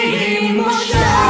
sabihin mo siya.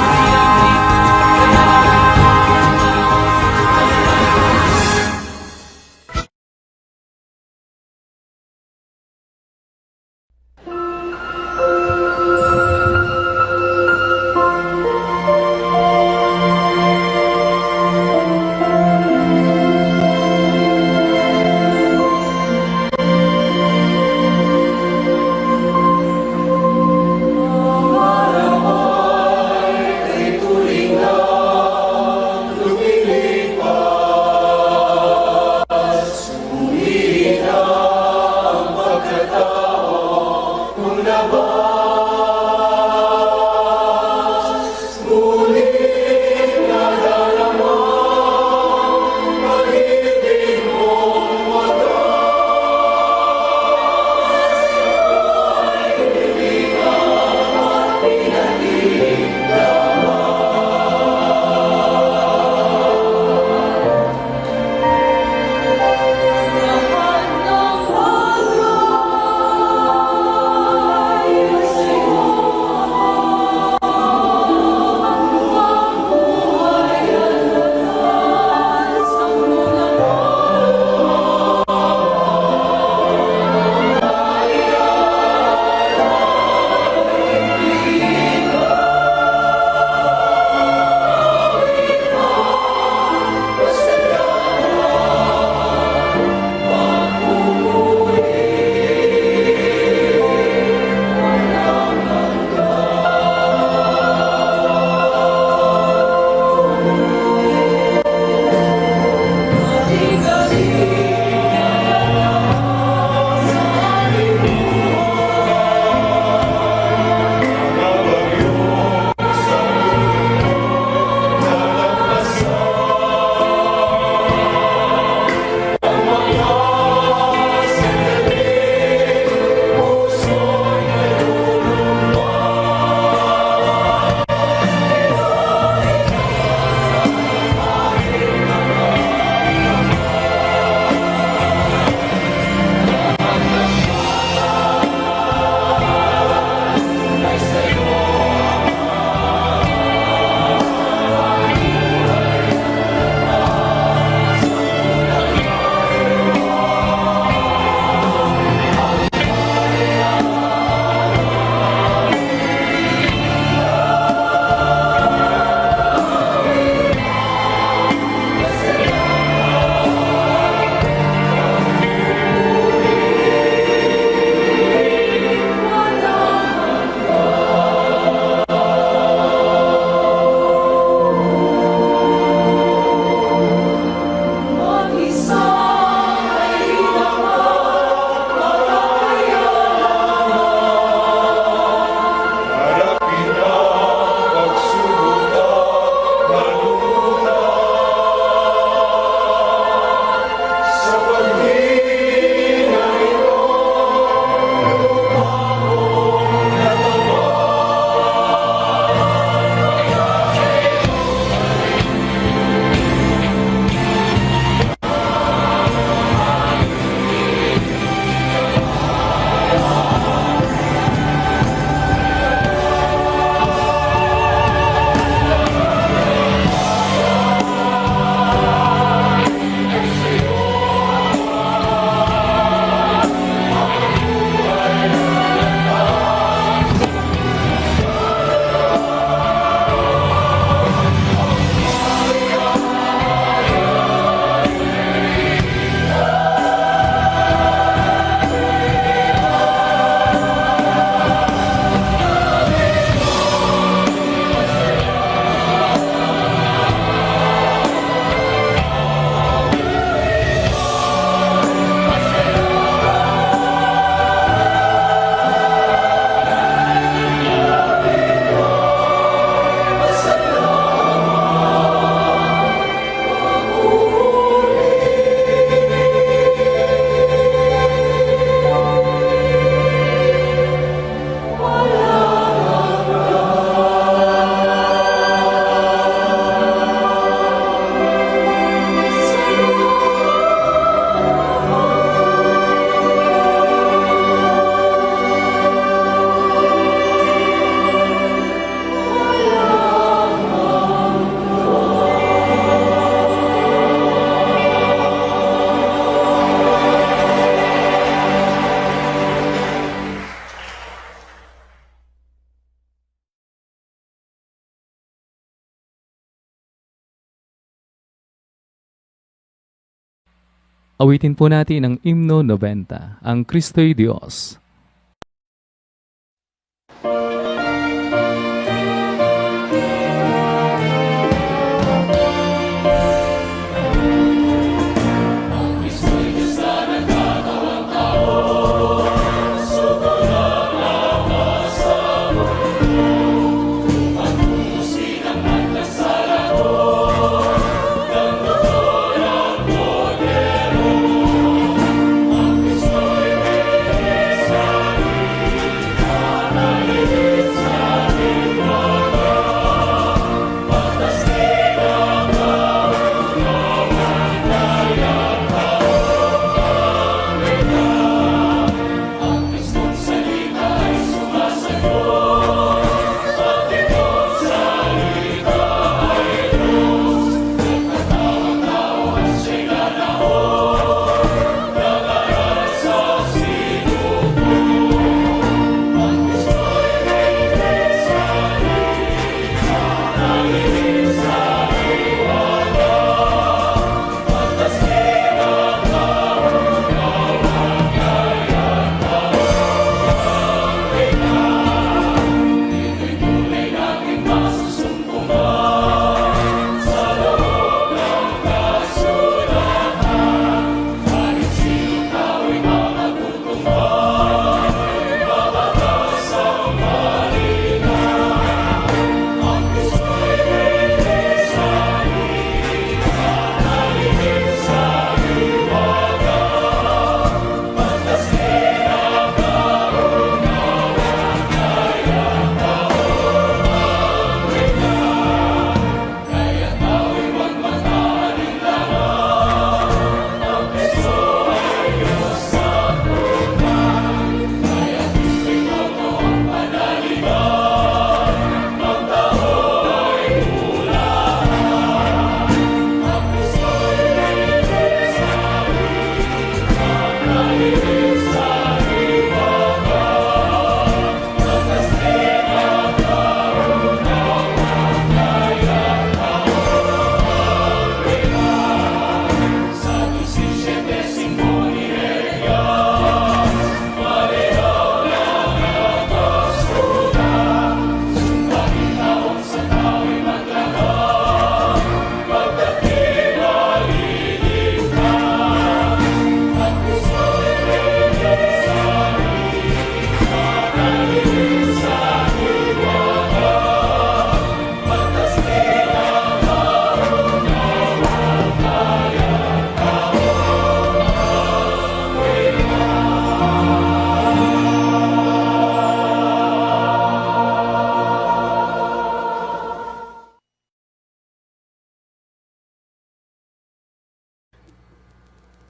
Awitin po natin ang Himno 90, ang Kristo'y Diyos.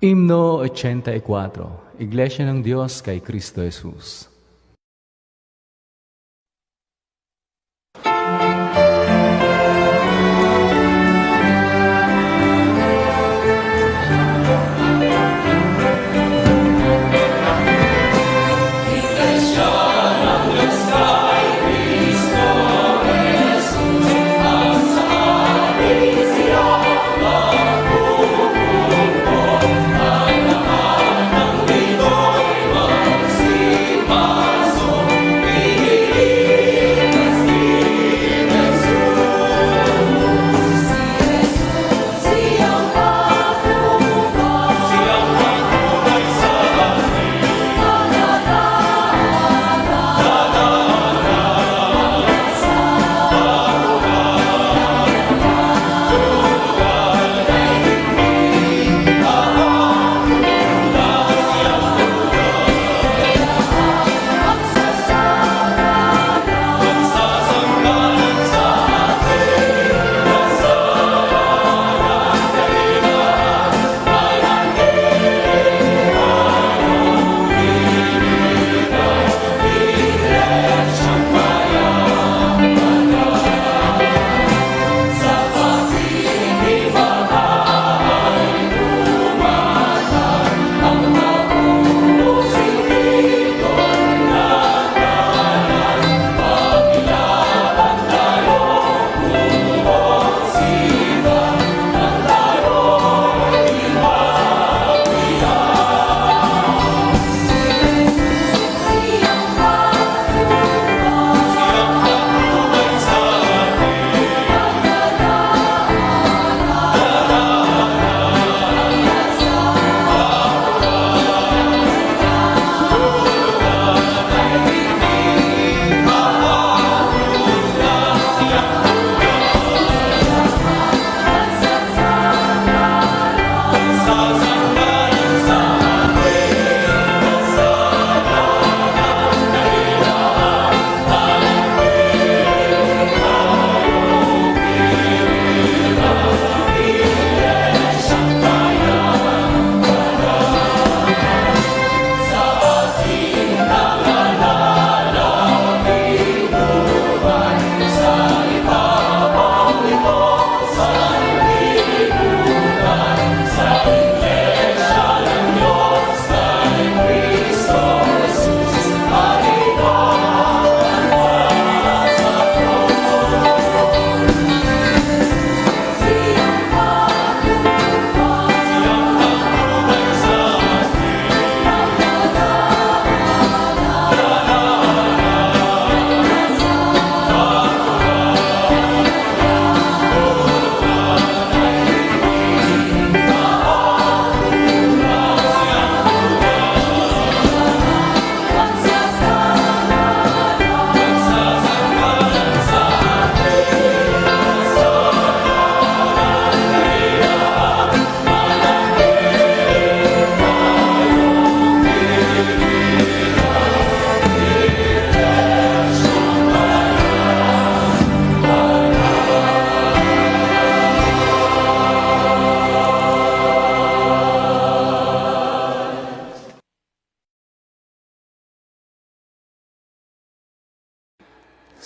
Himno 84, Iglesia ng Diyos kay Kristo Jesus. Simba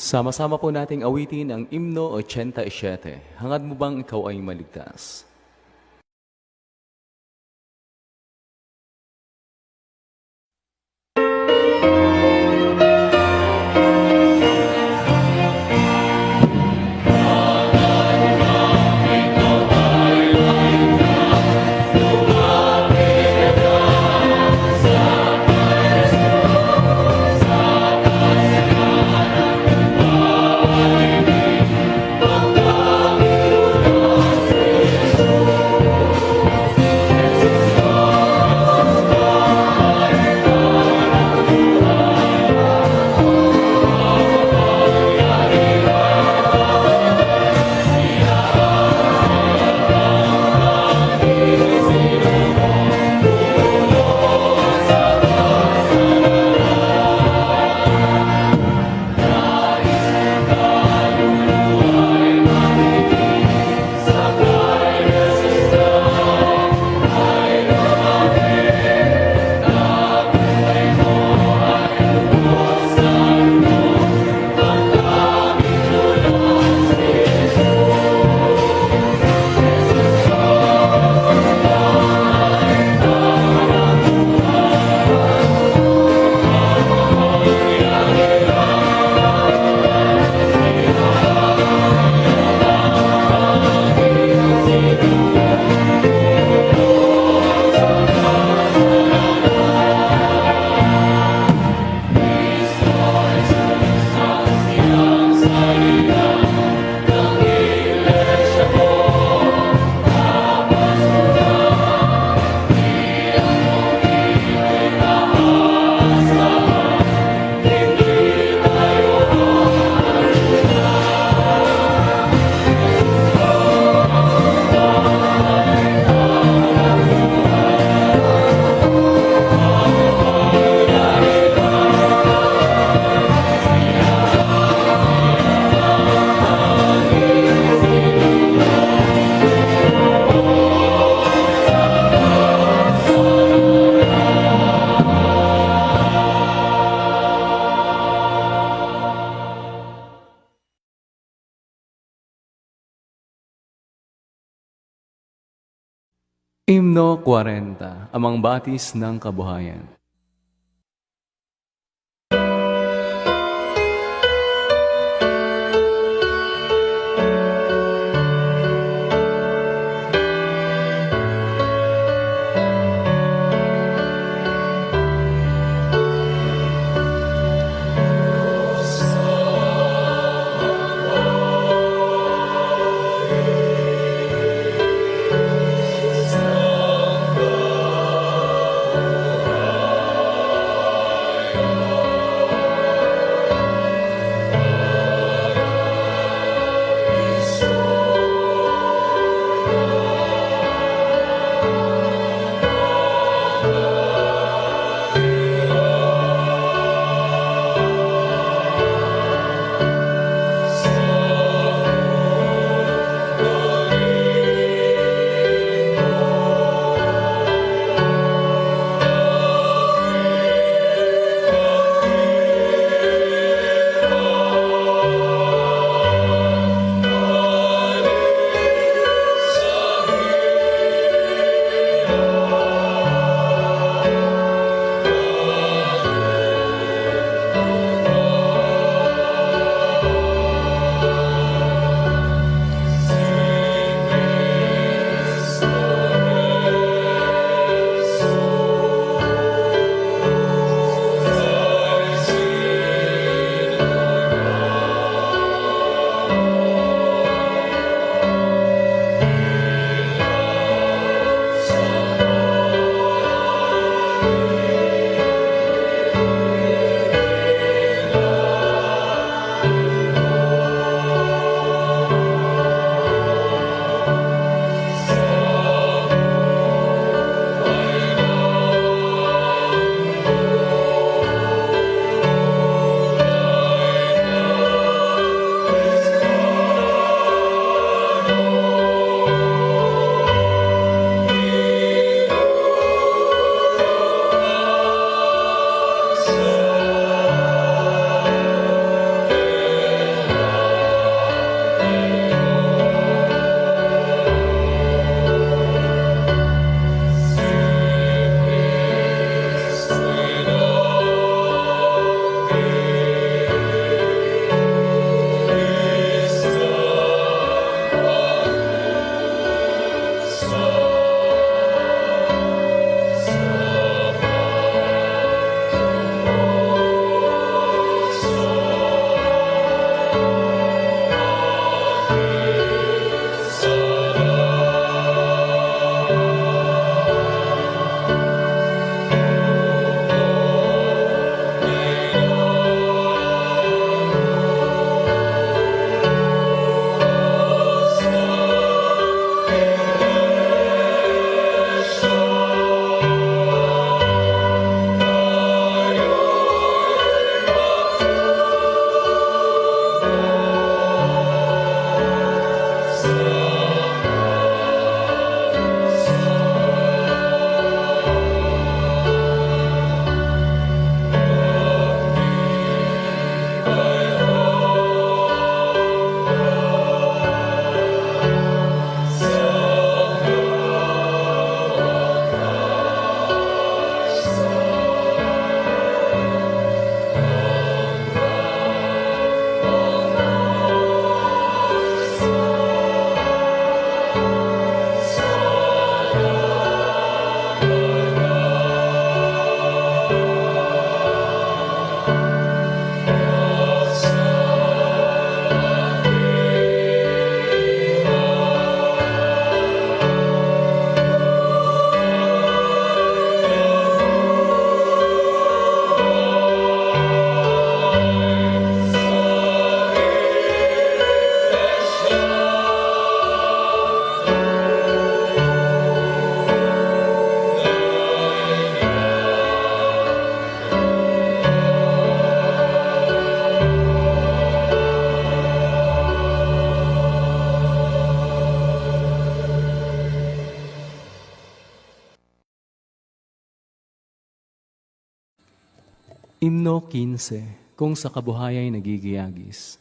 Sama-sama po nating awitin ang Himno 87. Hangad mo bang ikaw ay maligtas? Himno 40, Amang Batis ng Kabuhayan. Himno 15, kung sa kabuhayay nagigiyagis.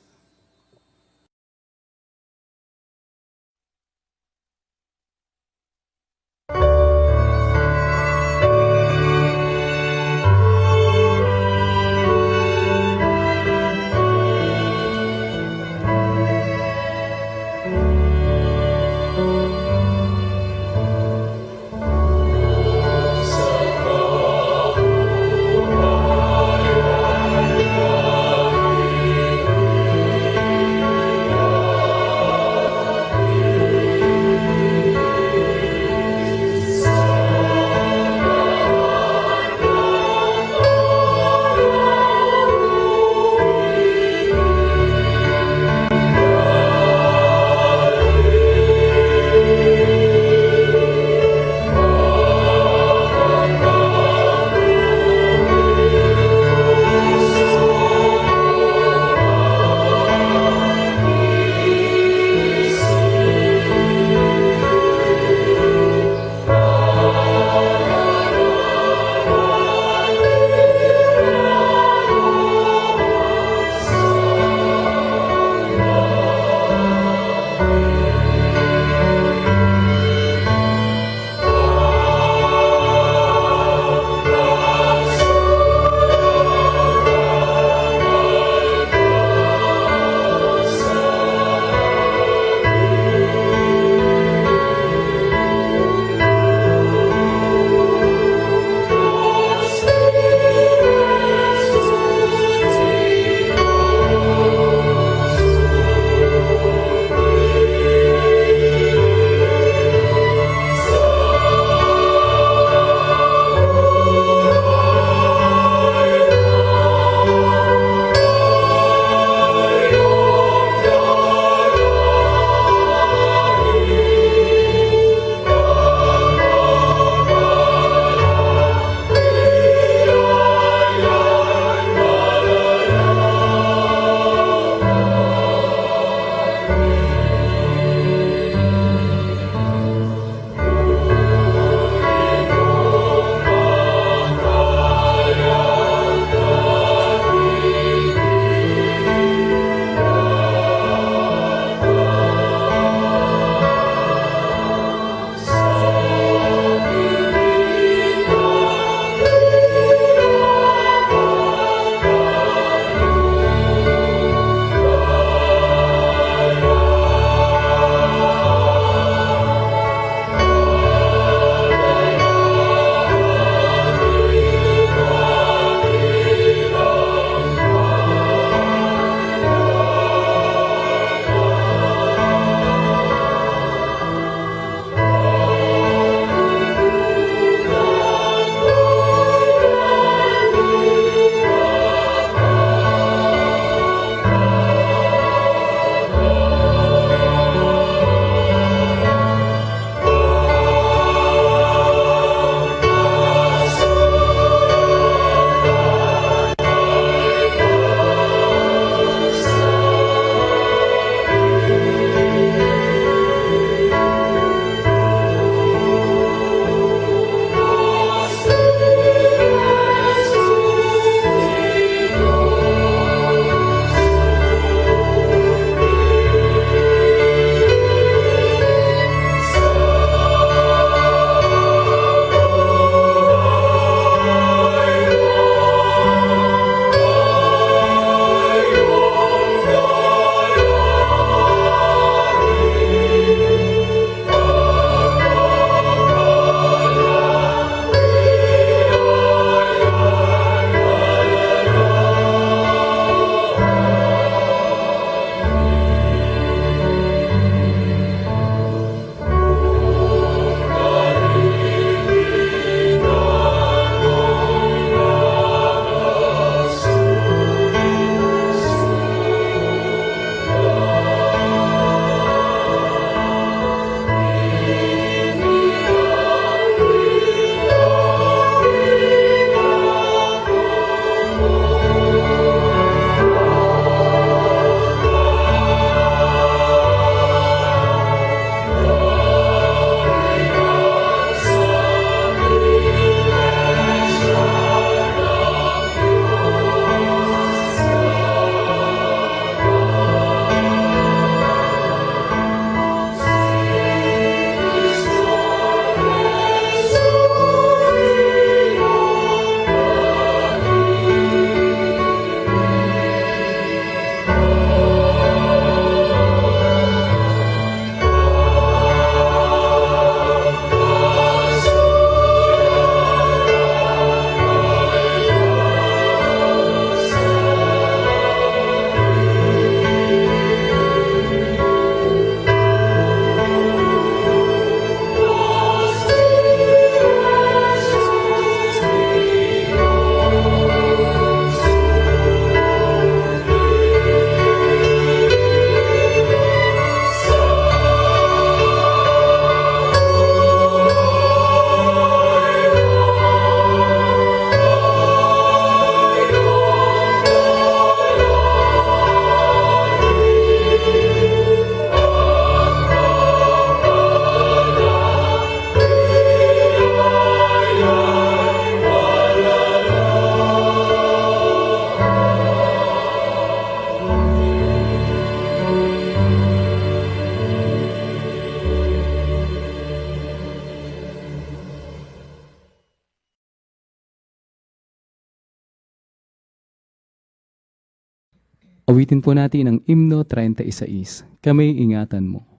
Awitin po natin ang Himno 36, Kami ingatan mo.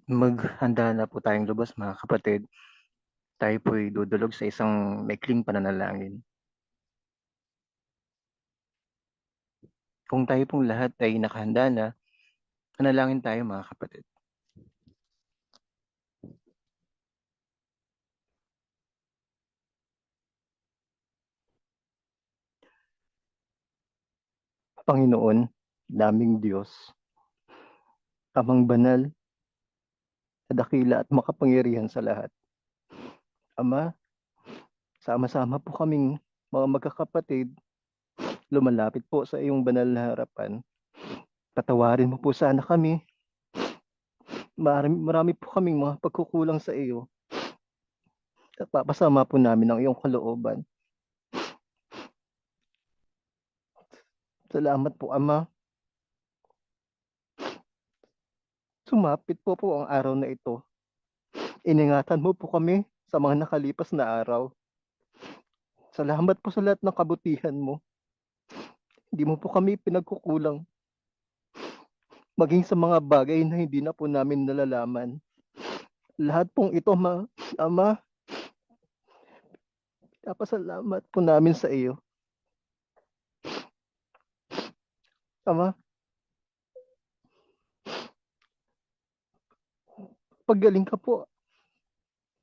Maghanda na po tayong lubos mga kapatid. Tayo po'y dudulog sa isang maikling pananalangin. Kung tayo pong lahat ay nakahanda na, manalangin tayo mga kapatid. Panginoon, daming Diyos, Amang banal, dakila at makapangyarihan sa lahat. Ama, sama-sama po kaming mga magkakapatid, lumalapit po sa iyong banal na harapan Patawarin mo po sana kami. Marami po kaming mga pagkukulang sa iyo. At papasama po namin ang iyong kalooban. Salamat po, Ama. Sumapit po ang araw na ito. Iningatan mo po kami sa mga nakalipas na araw. Salamat po sa lahat ng kabutihan mo. Hindi mo po kami pinagkukulang. Maging sa mga bagay na hindi na po namin nalalaman. Lahat pong ito, Ama, napasalamat po namin sa iyo. Ama, paggaling ka po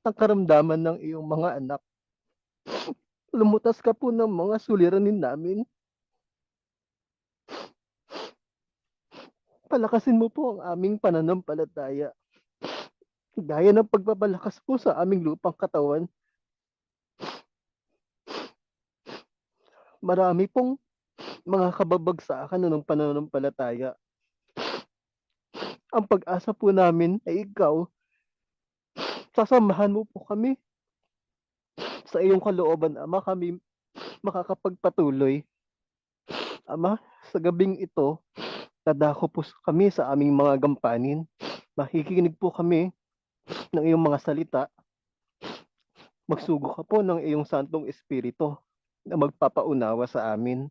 ang karamdaman ng iyong mga anak. Lumutas ka po ng mga suliranin namin. Palakasin mo po ang aming pananampalataya. Gaya ng pagpapalakas po sa aming lupang katawan. Marami pong mga kababagsakan ng pananampalataya. Ang pag-asa po namin ay ikaw. Sasamahan mo po kami. Sa iyong kalooban, Ama, kami makakapagpatuloy. Ama, sa gabing ito, dadako po kami sa aming mga gampanin. Makikinig po kami ng iyong mga salita. Magsugo ka po ng iyong Santong Espiritu na magpapaunawa sa amin.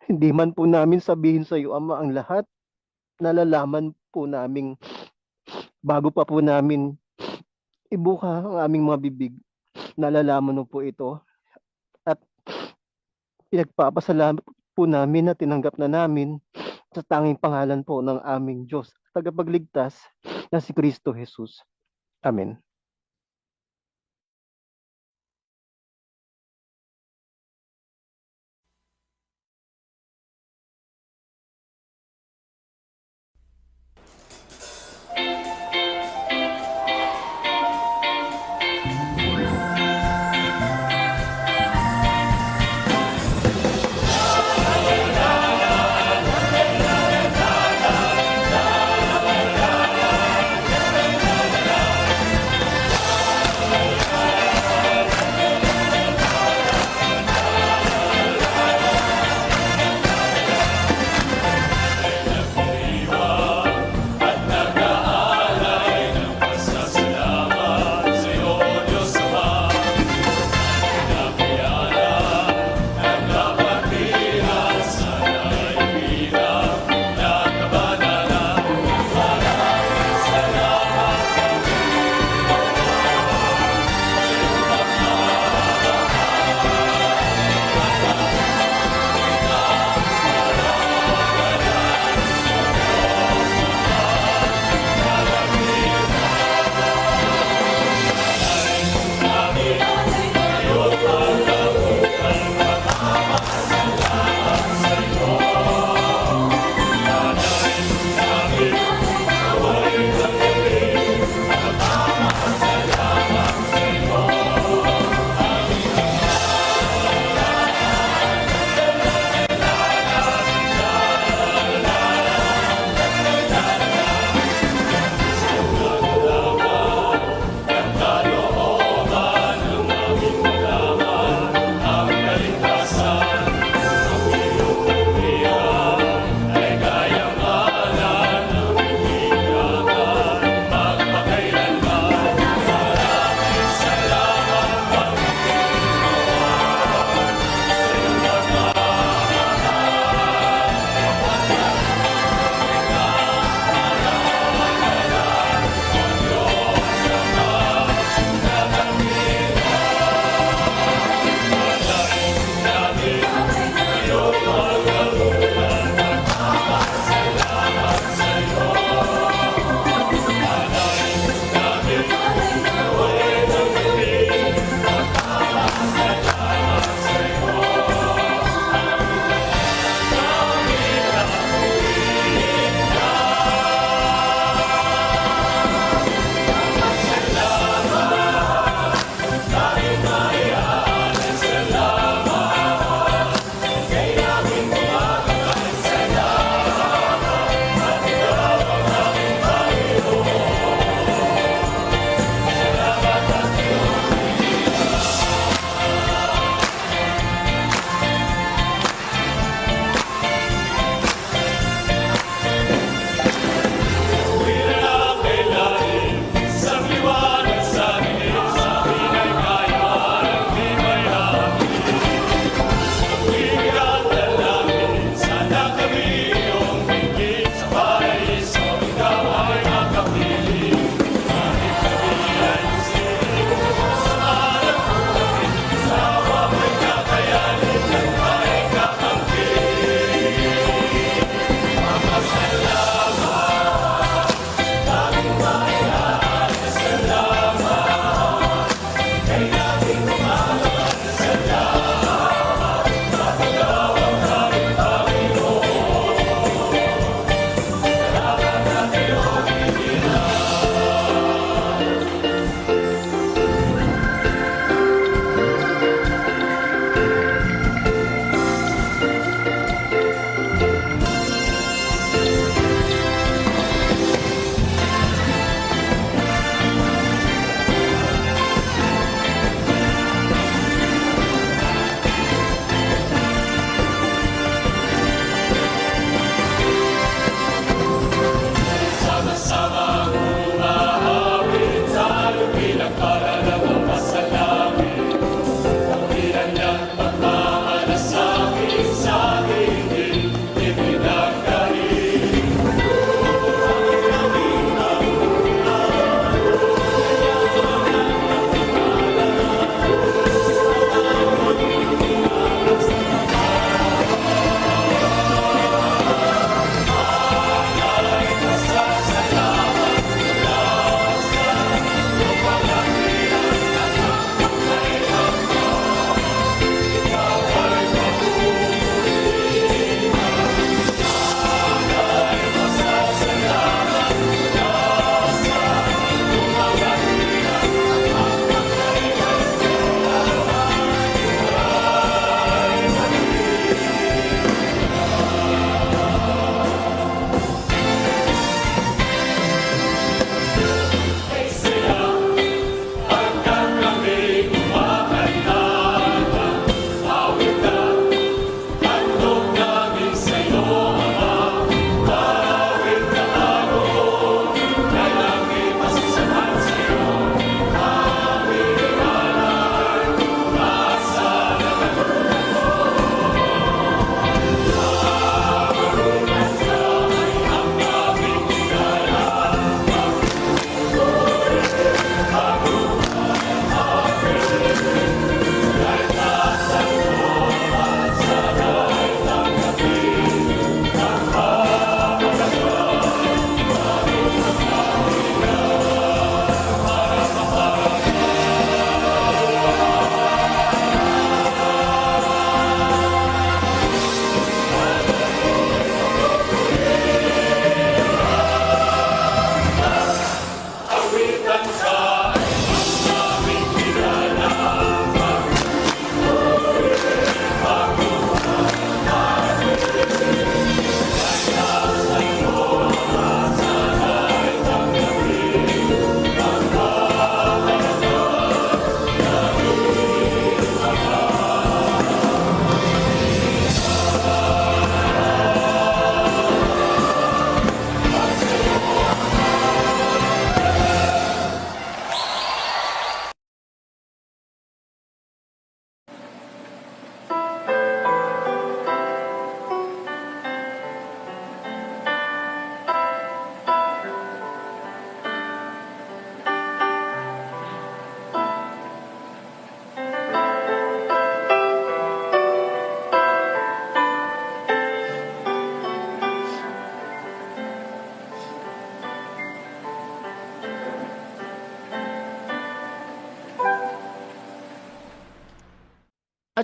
Hindi man po namin sabihin sa iyo, Ama, ang lahat. Nalalaman po namin bago pa po namin ibuka ang aming mga bibig. Nalalaman mo po ito. At pinagpapasalamat po namin na tinanggap na namin sa tanging pangalan po ng aming Diyos, tagapagligtas na si Kristo Jesus. Amen.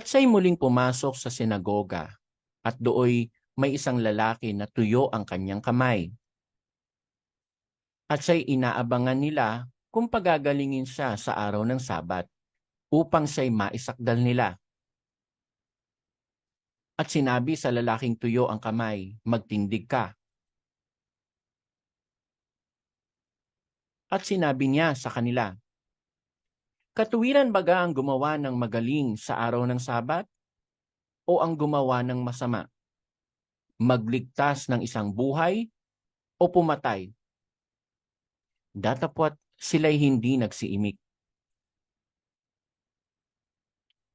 At siya'y muling pumasok sa sinagoga, at dooy may isang lalaki na tuyo ang kanyang kamay. At siya'y inaabangan nila kung pagagalingin siya sa araw ng Sabat, upang siya'y maisakdal nila. At sinabi sa lalaking tuyo ang kamay, magtindig ka. At sinabi niya sa kanila, katuwiran baga ang gumawa ng magaling sa araw ng Sabat o ang gumawa ng masama? Magligtas ng isang buhay o pumatay? Datapwat sila'y hindi nagsiimik.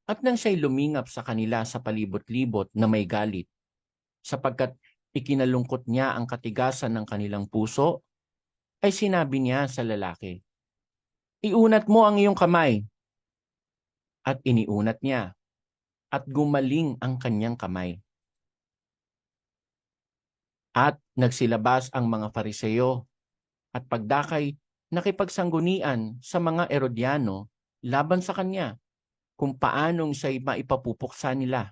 At nang siya'y lumingap sa kanila sa palibot-libot na may galit, sapagkat ikinalungkot niya ang katigasan ng kanilang puso, ay sinabi niya sa lalaki, iunat mo ang iyong kamay. At iniunat niya, at gumaling ang kanyang kamay. At nagsilabas ang mga Fariseo, at pagdakay nakipagsanggunian sa mga Herodiano laban sa kanya, kung paanong siya'y maipapupuksa nila.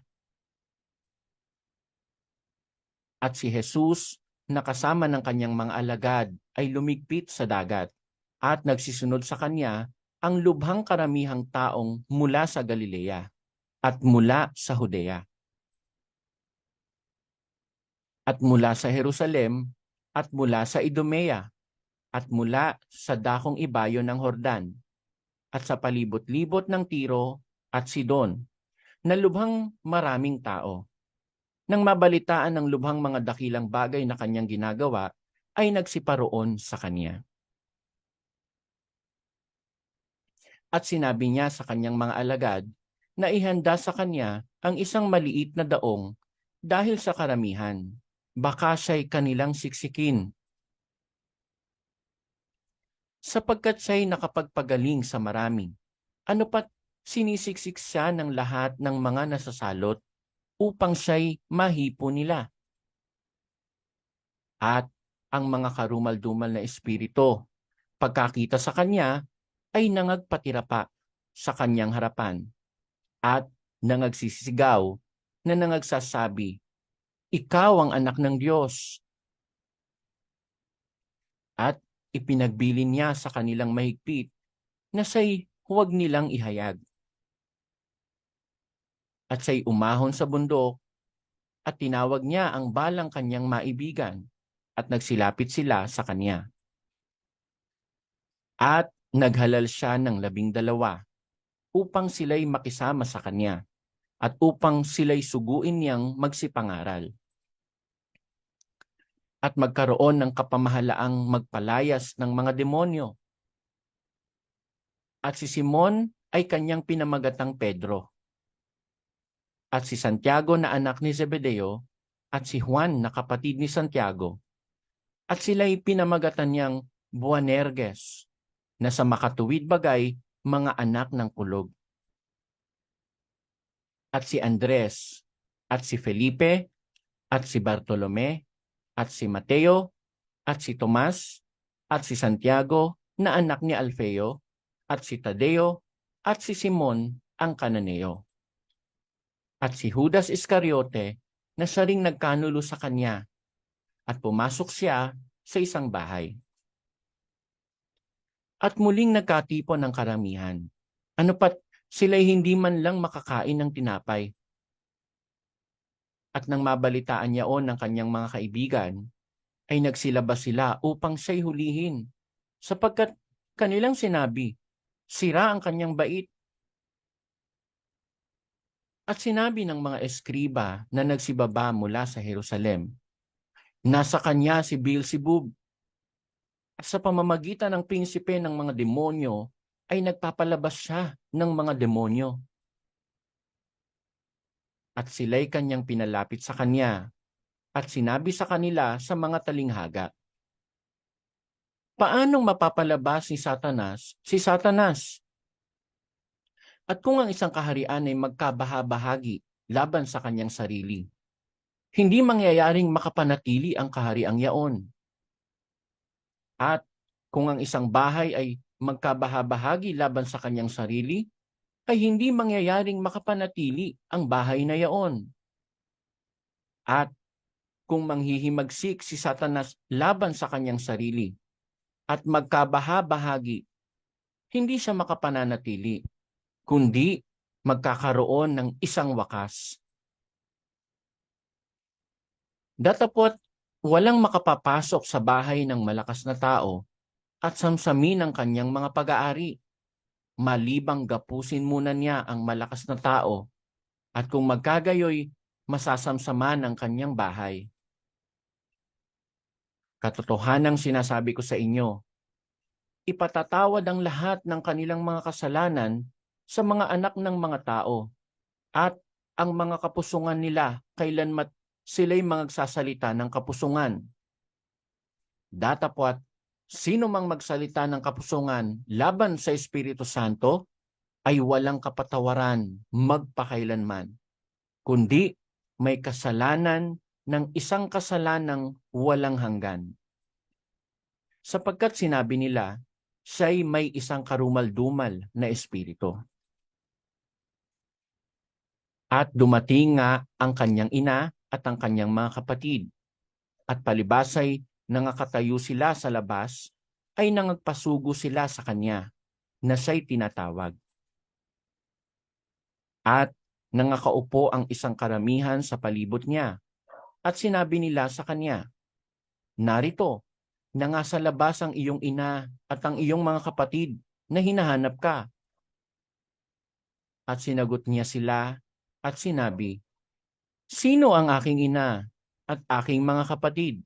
At si Jesus, na kasama ng kanyang mga alagad, ay lumigpit sa dagat, at nagsisunod sa kanya ang lubhang karamihang taong mula sa Galilea at mula sa Judea at mula sa Jerusalem at mula sa Idumea at mula sa dakong ibayo ng Jordan at sa palibot-libot ng Tiro at Sidon, na lubhang maraming tao. Nang mabalitaan ng lubhang mga dakilang bagay na kanyang ginagawa, ay nagsiparoon sa kanya. At sinabi niya sa kanyang mga alagad na ihanda sa kanya ang isang maliit na daong dahil sa karamihan, baka siya'y kanilang siksikin. Sapagkat siya'y nakapagpagaling sa marami, ano pat sinisiksik siya ng lahat ng mga nasasalot upang siya'y mahipo nila. At ang mga karumal-dumal na espiritu, pagkakita sa kanya, ay nangagpatira pa sa kanyang harapan at nangagsisigaw na nangagsasabi, ikaw ang anak ng Diyos. At ipinagbilin niya sa kanilang mahigpit na siya'y huwag nilang ihayag. At siya'y umahon sa bundok at tinawag niya ang balang kanyang maibigan at nagsilapit sila sa kanya. At naghalal siya ng 12 upang sila'y makisama sa kanya at upang sila'y suguin niyang magsipangaral. At magkaroon ng kapamahalaang magpalayas ng mga demonyo. At si Simon ay kanyang pinamagatang Pedro. At si Santiago na anak ni Zebedeo, at si Juan na kapatid ni Santiago. At sila'y pinamagatan niyang Boanerges, na sa makatuwid bagay, mga anak ng kulog. At si Andres, at si Felipe, at si Bartolome, at si Mateo, at si Tomas, at si Santiago na anak ni Alfeo, at si Tadeo, at si Simon ang Kananeo. At si Judas Iscariote na siya ring nagkanulo sa kanya, at pumasok siya sa isang bahay. At muling nagkatipon ng karamihan. Ano pat sila'y hindi man lang makakain ng tinapay. At nang mabalitaan niyaon ng kanyang mga kaibigan, ay nagsilabas sila upang siya'y hulihin, sapagkat kanilang sinabi, sira ang kanyang bait. At sinabi ng mga eskriba na nagsibaba mula sa Jerusalem, nasa kanya si Beelzebub. At sa pamamagitan ng prinsipe ng mga demonyo, ay nagpapalabas siya ng mga demonyo. At sila'y kanyang pinalapit sa kanya, at sinabi sa kanila sa mga talinghaga, paanong mapapalabas ni Satanas si Satanas? At kung ang isang kaharian ay magkabahabahagi laban sa kanyang sarili, hindi mangyayaring makapanatili ang kahariang yaon. At kung ang isang bahay ay magkabahabahagi laban sa kanyang sarili, ay hindi mangyayaring makapanatili ang bahay na yaon. At kung manghihimagsik si Satanas laban sa kanyang sarili at magkabaha-bahagi, hindi siya makapananatili, kundi magkakaroon ng isang wakas. Datapot, walang makapapasok sa bahay ng malakas na tao at samsamin ang kanyang mga pag-aari, malibang gapusin muna niya ang malakas na tao, at kung magkagayoy, masasamsaman ang kanyang bahay. Katotohanang sinasabi ko sa inyo, ipatatawad ang lahat ng kanilang mga kasalanan sa mga anak ng mga tao, at ang mga kapusungan nila kailanmat sila'y magsasalita ng kapusungan. Datapwat, sino mang magsalita ng kapusungan laban sa Espiritu Santo ay walang kapatawaran magpakailanman, kundi may kasalanan ng isang kasalanang walang hanggan. Sapagkat sinabi nila, siya'y may isang karumal-dumal na espiritu. At dumating nga ang kanyang ina at ang kanyang mga kapatid, at palibasay nangakatayo sila sa labas, ay nangagpasugo sila sa kanya, na siya'y tinatawag. At nangakaupo ang isang karamihan sa palibot niya, at sinabi nila sa kanya, narito, na nga sa labas ang iyong ina at ang iyong mga kapatid na hinahanap ka. At sinagot niya sila at sinabi, sino ang aking ina at aking mga kapatid?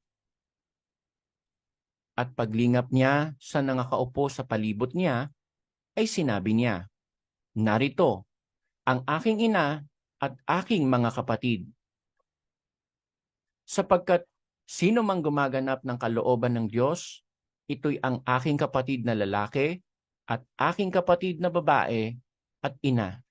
At paglingap niya sa nangakaupo sa palibot niya, ay sinabi niya, narito, ang aking ina at aking mga kapatid. Sapagkat sino mang gumaganap ng kalooban ng Diyos, ito'y ang aking kapatid na lalaki at aking kapatid na babae at ina.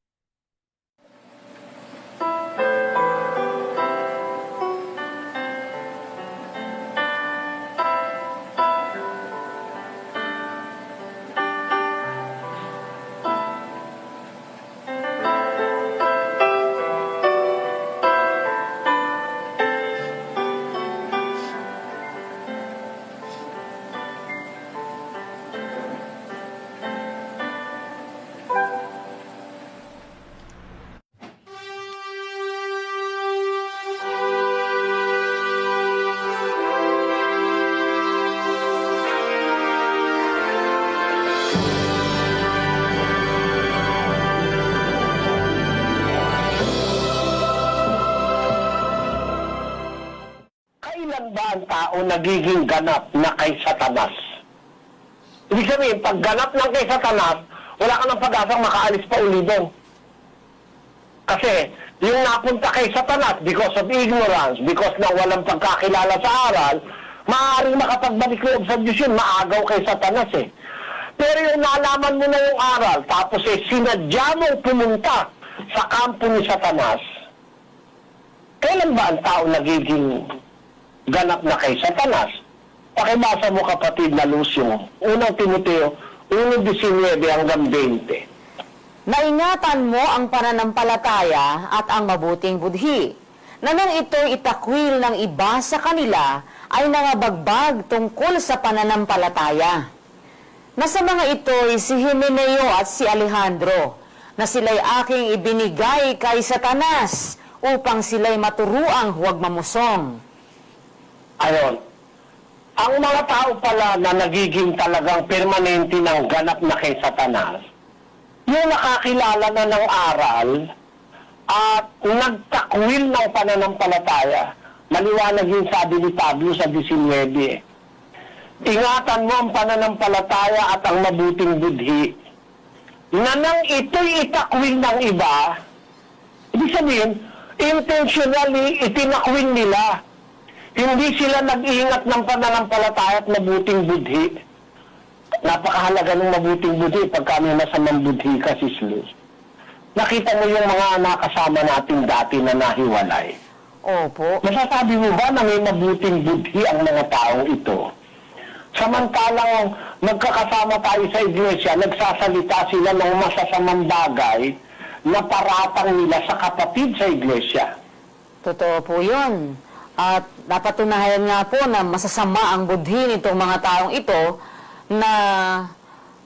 Kailan ba ang tao nagiging ganap na kay Satanas? Ibig sabihin, pag ganap ng kay Satanas, wala ka ng pag-asang makaalis pa ulibong. Kasi, yung napunta kay Satanas because of ignorance, because na walang pagkakilala sa aral, maaaring makapagbalik loob sa Diyos yun, maagaw kay Satanas eh. Pero yung nalaman mo na yung aral, tapos sinadya mong pumunta sa kampo ni Satanas, kailan ba ang tao nagiging ganap na kay Satanas? Pakibasa mo kapatid na Lucio, unang Timoteo, 1:19 hanggang 20. Naingatan mo ang pananampalataya at ang mabuting budhi, na nang ito'y itakwil ng iba sa kanila, ay nangabagbag tungkol sa pananampalataya. Na sa mga ito'y si Himeneo at si Alejandro, na sila'y aking ibinigay kay Satanas, upang sila'y maturuang huwag mamusong. Ayon, ang mga tao pala na nagiging talagang permanente ng ganap na kay Satanas, yung nakakilala na ng aral at nagtakwil ng pananampalataya. Maliwanag yung sabi ni Pablo sa 19. Ingatan mo ang pananampalataya at ang mabuting budhi, na nang ito'y itakwil ng iba, ibig sabihin, intentionally itinakwil nila. Hindi sila nag-iingat ng pananampalataya at mabuting budhi. Napakahalaga ng mabuting budhi pagka may masamang budhi ka, Sis Luz. Nakita mo yung mga nakasama natin dati na nahiwalay. Opo. Masasabi mo ba na may mabuting budhi ang mga taong ito? Samantalang magkakasama tayo sa iglesia, nagsasalita sila ng masasamang bagay na paratang nila sa kapatid sa iglesia. Totoo po yun. At napatunayan nga po na masasama ang budhi nitong mga taong ito na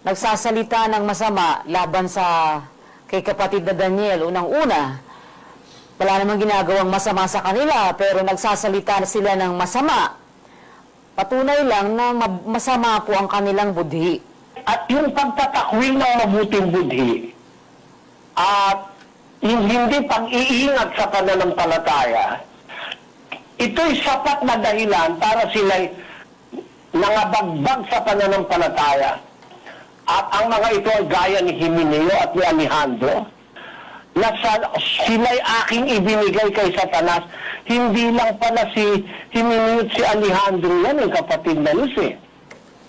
nagsasalita ng masama laban sa kay kapatid na Daniel. Unang-una, wala namang ginagawang masama sa kanila pero nagsasalita sila ng masama. Patunay lang na masama po ang kanilang budhi. At yung pagtatakwil ng mabuting budhi at yung hindi pag-iingat sa pananampalataya, ito'y sapat na dahilan para sila'y nangabagbag sa pananampalataya. At ang mga ito ay gaya ni Himeneo at ni Alejandro, na sila'y aking ibinigay kay Satanas. Hindi lang pala si Himeneo at si Alejandro yan, yung kapatid na Luz eh.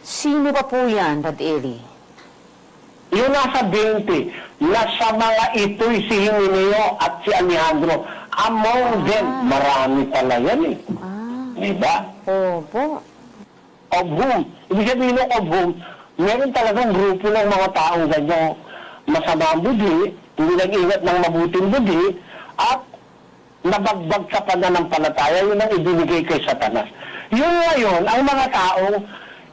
Sino pa po yan, Brad Eli? Yung nasa 20, nasa mga ito'y si Himeneo at si Alejandro. Among them, marami pala yan eh. Diba? Opo. Of whom? Ibig sabihin ng of whom, meron talagang grupo ng mga taong ganyang masamang budhi, hindi nag-ingat ng mabuting budhi, at nabagbag sa pananampalataya, yun ang ibinigay kay Satanas. Yun ngayon, ang mga taong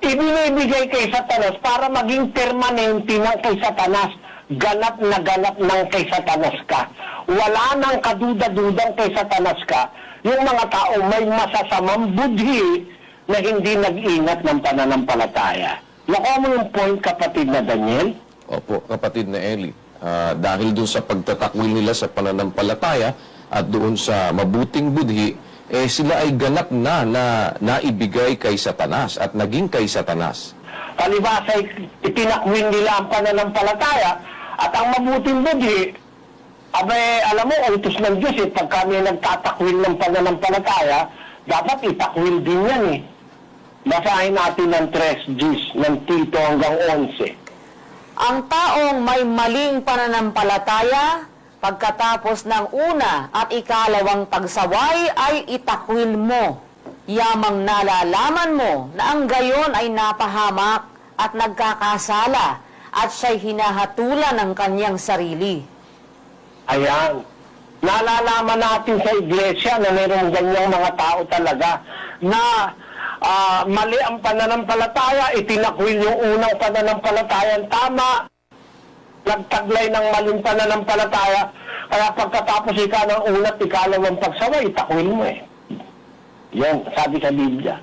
ibinibigay kay Satanas para maging permanente ng kay Satanas, ganap na ganap ng kay Satanas ka. Wala nang kaduda-dudang kay Satanas ka, yung mga taong may masasamang budhi na hindi nag-ingat ng pananampalataya. Nakuha mo yung point, kapatid na Daniel? Opo, kapatid na Eli. Dahil doon sa pagtatakwil nila sa pananampalataya at doon sa mabuting budhi, sila ay ganap na naibigay kay Satanas at naging kay Satanas. Palibasa, itinakwil nila ang pananampalataya at ang mabuting budhi, alam mo, utos ng Diyos pag kami nagtatakwil ng pananampalataya, dapat itakwil din yan eh. Basahin natin ng 3 Gs, ng Tito hanggang 11. Ang taong may maling pananampalataya, pagkatapos ng una at ikalawang pagsaway ay itakwil mo. Yamang nalalaman mo na ang gayon ay napahamak at nagkakasala at siya'y hinahatulan ng kanyang sarili. Ayan. Nalalaman natin sa iglesia na mayroong ganyang mga tao talaga na mali ang pananampalataya, itinakwil yung unang pananampalataya tama, nagtaglay ng maling pananampalataya, kaya pagkatapos ika ng una't ikalawang pagsaway, itakwil mo eh. Yan, sabi sa Biblia.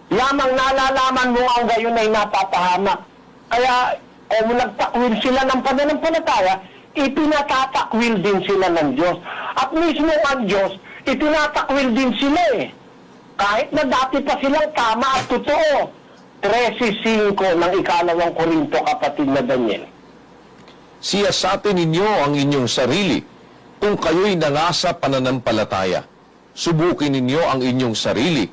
Lamang nalalaman mo ang gayon ay napapahamak. Kaya, kung nagtakwil sila ng pananampalataya, itinatatakwil din sila ng Diyos. At mismo ang Diyos, itinatakwil din sila eh. Kahit na dati pa silang tama at totoo. 13:5 ng ikalawang Korinto, kapatid na Daniel. Siyasatin ninyo ang inyong sarili kung kayo'y nangasa pananampalataya. Subukin ninyo ang inyong sarili.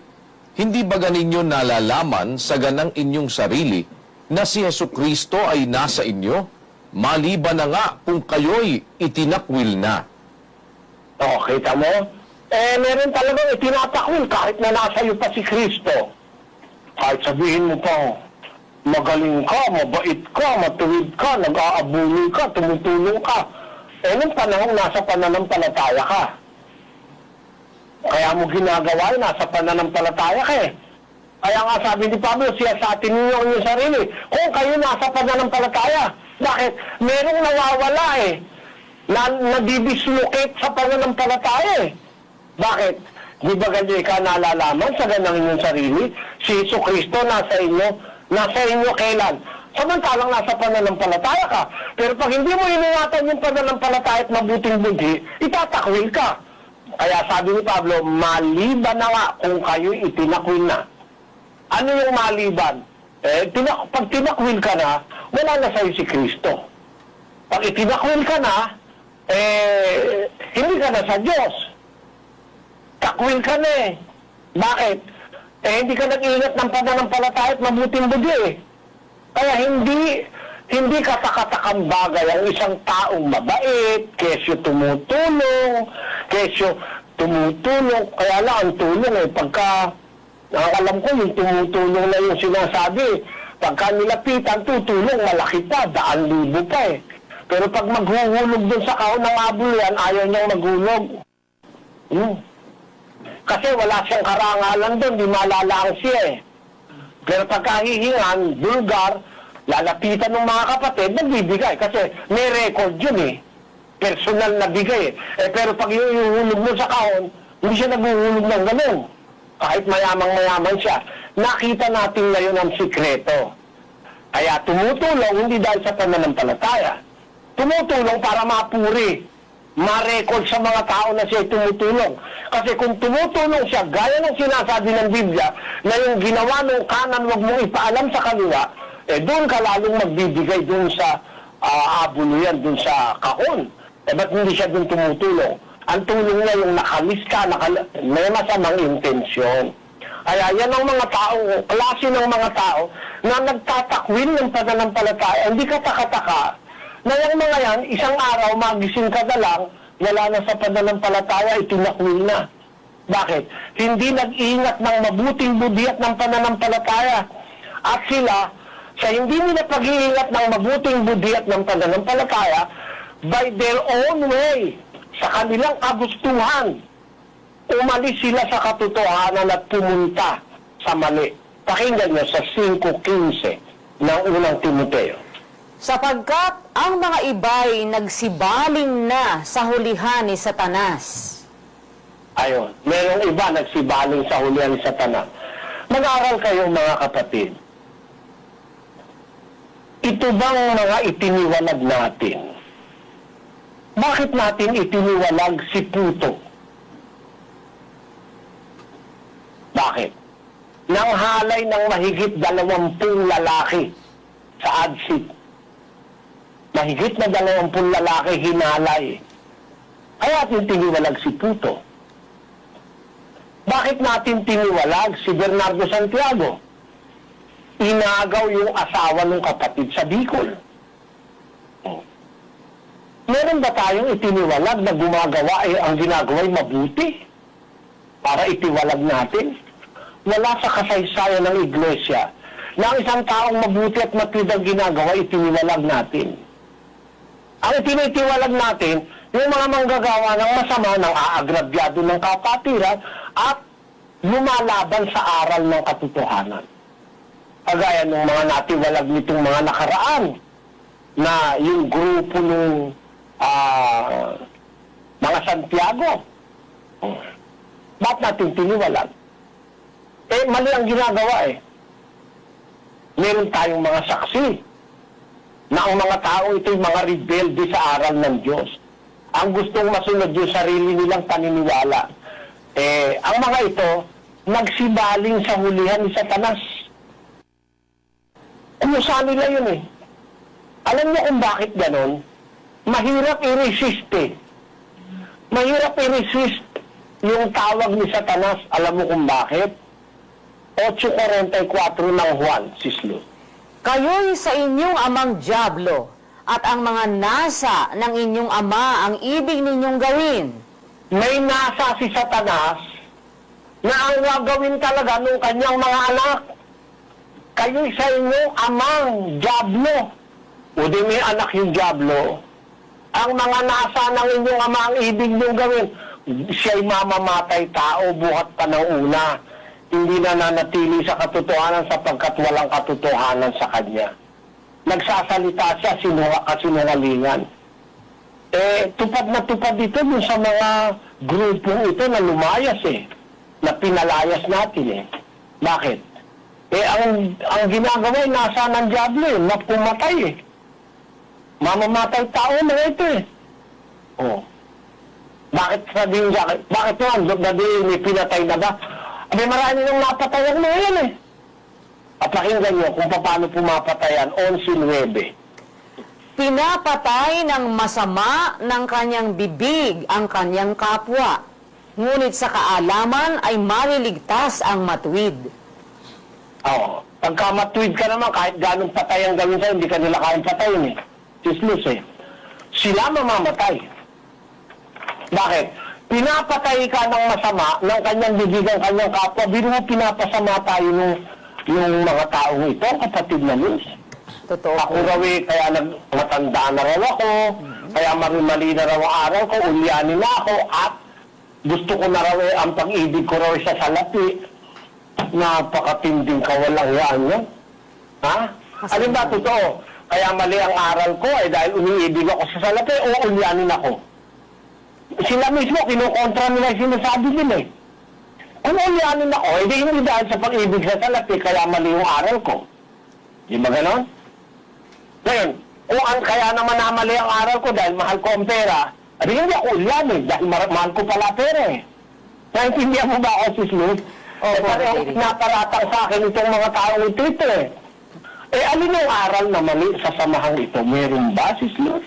Hindi ba ganinyo nalalaman sa ganang inyong sarili na si Jesucristo ay nasa inyo? Maliban na nga kung kayo'y itinakwil na. O, kita mo? Meron talagang itinatakwil kahit na nasa iyo pa si Kristo. Kahit sabihin mo pa, magaling ka, mabait ka, matuwid ka, nag-aabuli ka, tumutulong ka. Nung panahon nasa pananampalataya ka. Kaya mo ginagawa yun, nasa pananampalataya ka eh. Kaya nga sabi ni Pablo, siyasatin ninyo ang inyong sarili. Kung kayo nasa pananampalataya, bakit? Merong nawawala eh. Nadidislocate sa pananampalataya eh. Bakit? Di ba ganyan ka nalalaman sa ganang inyong sarili? Si Jesucristo nasa inyo kailan? Samantalang nasa pananampalataya ka. Pero pag hindi mo iningatan yung pananampalataya at mabuting budhi, itatakwil ka. Kaya sabi ni Pablo, maliban na nga kung kayo'y itinakwil na. Ano yung maliban? Pag tinakwil ka na, wala na sa'yo si Kristo. Pag itinakwil ka na, hindi ka na sa Diyos. Takwil ka na eh. Bakit? Hindi ka nag-ingat ng pananampalataya at mabuting budhi eh. Kaya hindi katakatang bagay ang isang taong mabait, kesyo tumutulong, kaya lang ang tulong eh, pagka Ang alam ko, yung tumutulong na yung sinasabi, pagka nilapitan, tutulong, malaki pa, 100,000 pa eh. Pero pag maghuhulog dun sa kahon ng abol yan, ayaw niyang maghulog. Kasi wala siyang karangalan doon, di malalaang siya eh. Pero pagka hihingan, bulgar, lalapitan ng mga kapatid, nagbibigay. Kasi may record yun eh. Personal na bigay eh. Pero pag yung mo sa kahon, hindi siya naghuhulog ng ganun. Kahit mayamang-mayaman siya. Nakita natin ngayon ang sikreto. Kaya tumutulong, hindi dahil sa pananampalataya. Tumutulong para mapuri. Ma-record sa mga tao na siya tumutulong. Kasi kung tumutulong siya, gaya ng sinasabi ng Biblia, na yung ginawa ng kanan, wag mong ipaalam sa kaliwa, eh doon ka lalong magbibigay doon sa abulo yan, doon sa kahon. Eh ba't hindi siya doon tumutulong? Ang tulong niya yung nakalis ka, may masamang intensyon. Kaya yan ang mga tao, klase ng mga tao na nagtatakwil ng pananampalataya. Hindi ka taka-taka na yung mga yan, isang araw magising ka na lang, wala na sa pananampalataya, itinakwil na. Bakit? Hindi nag-iingat ng mabuting budiyat ng pananampalataya. At sila, sa hindi nila pag-iingat ng mabuting budiyat ng pananampalataya, by their own way, sa kanilang kagustuhan, umalis sila sa katotohanan at pumunta sa mali. Pakinggan nyo sa 5:15 ng unang Timoteo. Sapagkat ang mga iba'y nagsibaling na sa hulihan ni Satanas. Ayun, merong iba nagsibaling sa hulihan ni Satanas. Mag-aral kayo mga kapatid. Ito bang mga itiniwalag natin? Bakit natin itiniwalag si Puto? Bakit? Nang halay ng mahigit 20 lalaki sa Adsit. Mahigit na 20 lalaki hinalay. Kaya natin tiniwalag si Puto. Bakit natin tiniwalag si Bernardo Santiago? Inagaw yung asawa ng kapatid sa Bicol. Meron ba tayong itiniwalag na gumagawa ay ang ginagawa ay mabuti? Para itiwalag natin? Wala sa kasaysayan ng iglesia na ang isang taong mabuti at matwid ang ginagawa, itiniwalag natin. Ang itinitiwalag natin, yung mga manggagawa ng masama, ng aagrabyado ng kapatiran, at lumalaban sa aral ng katotohanan. Kagaya ng mga natiwalag nitong mga nakaraan, na yung grupo ng mga Santiago. Ba't natin tiniwalag? Eh, mali ang ginagawa eh. Meron tayong mga saksi na ang mga tao ito'y mga rebelde sa aral ng Diyos. Ang gustong masunod yung sarili nilang paniniwala. Eh, ang mga ito, nagsibaling sa hulihan ni Satanas. Kumusta nila yun eh. Alam niyo kung bakit ganon? Mahirap i-resist eh. Mahirap i-resist yung tawag ni Satanas. Alam mo kung bakit? 8:44 ng Juan, Sislo. Kayo'y sa inyong amang dyablo, at ang mga nasa ng inyong ama ang ibig ninyong gawin. May nasa si Satanas na ang gagawin talaga ng kanyang mga anak. Kayo'y sa inyong amang dyablo. O di may anak yung dyablo. Ang mga nasa ng inyong ama ang ibig niyong gawin. Siya'y mamamatay tao buhat pa ng una. Hindi na nanatili sa katotohanan sapagkat walang katotohanan sa kanya. Nagsasalita siya, kasinungalingan. Eh, tupad na tupad ito dun sa mga grupong ito na lumayas eh. Na pinalayas natin eh. Bakit? Eh, ang ginagawa ay nasa ng dyablo eh. Mapumatay eh. Mamamatay tao mga ito eh. Oh. Bakit sabihin niya? Bakit naman? May pinatay na ba? May marami nang napatayan na yan eh. At pakinggan nyo kung paano pumapatayan. 11:9. Pinapatay ng masama ng kanyang bibig ang kanyang kapwa. Ngunit sa kaalaman ay maliligtas ang matuwid. Oo. Pagka matuwid ka naman, kahit ganong patay ang gawin sa'yo, hindi ka nila kayang patayin eh. Sislus eh. Sila mamamatay. Bakit? pinapatay ka ng masama ng kanyang bibigang kanyang kapwa, biro mo pinapasama tayo yung mga taong ito, kapatid na Luz. Totoo Ako po. raw kaya matanda na raw ako, kaya mali na raw ang araw ko, ulyanin na ako, at gusto ko na raw ang pag-ibig ko raw sa salapi. Napakatinding kawalang yan yan. Ha? Alin ba totoo? Kaya mali ang aral ko dahil umiibig ako sa salapi o ulyanin ako. Sila mismo, kinukontra nila yung sinasabi nila eh. Kung ulyanin ako, hindi dahil sa pag-ibig sa salapi, kaya mali yung aral ko. Di ba ganon? Ngayon, kung kaya naman namali ang aral ko dahil mahal ko ang pera, hindi ako ulyanin dahil mahal ko pala pera eh. Naintindihan mo ba ako, Sis Luz? Parang naparatang sa akin itong mga taong ito eh. Alin yung aral na mali sa samahang ito? Meron ba, Sis Luz?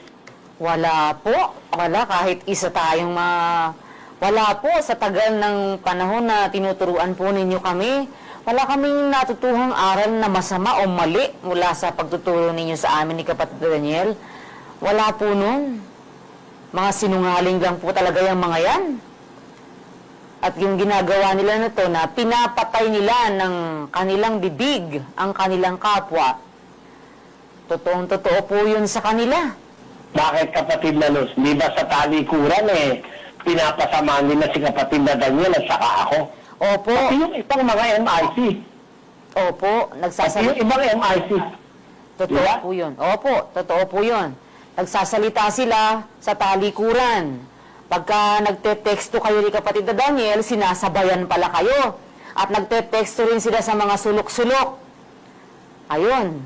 Wala po. Wala. Kahit isa tayong Wala po. Sa tagal ng panahon na tinuturuan po ninyo kami, wala kaming natutuhang aral na masama o mali mula sa pagtuturo ninyo sa amin ni Kapatid Daniel. Wala po nun. Mga sinungaling lang po talaga yung mga yan. At yung ginagawa nila na to na pinapatay nila ng kanilang bibig ang kanilang kapwa. Totoong-totoo po yun sa kanila. Bakit, kapatid na Luz? Di ba sa talikuran pinapasama nila si kapatid na Daniel at saka ako? Opo. Pati yung ibang mga MIC. Opo. Pati yung ibang MIC. Totoo Diba? po yun. Opo, totoo po yun. Nagsasalita sila sa talikuran. Pagka nagte-texto kayo ni Kapatid na Daniel, sinasabayan pala kayo. At nagte-texto rin sila sa mga sulok-sulok. Ayun.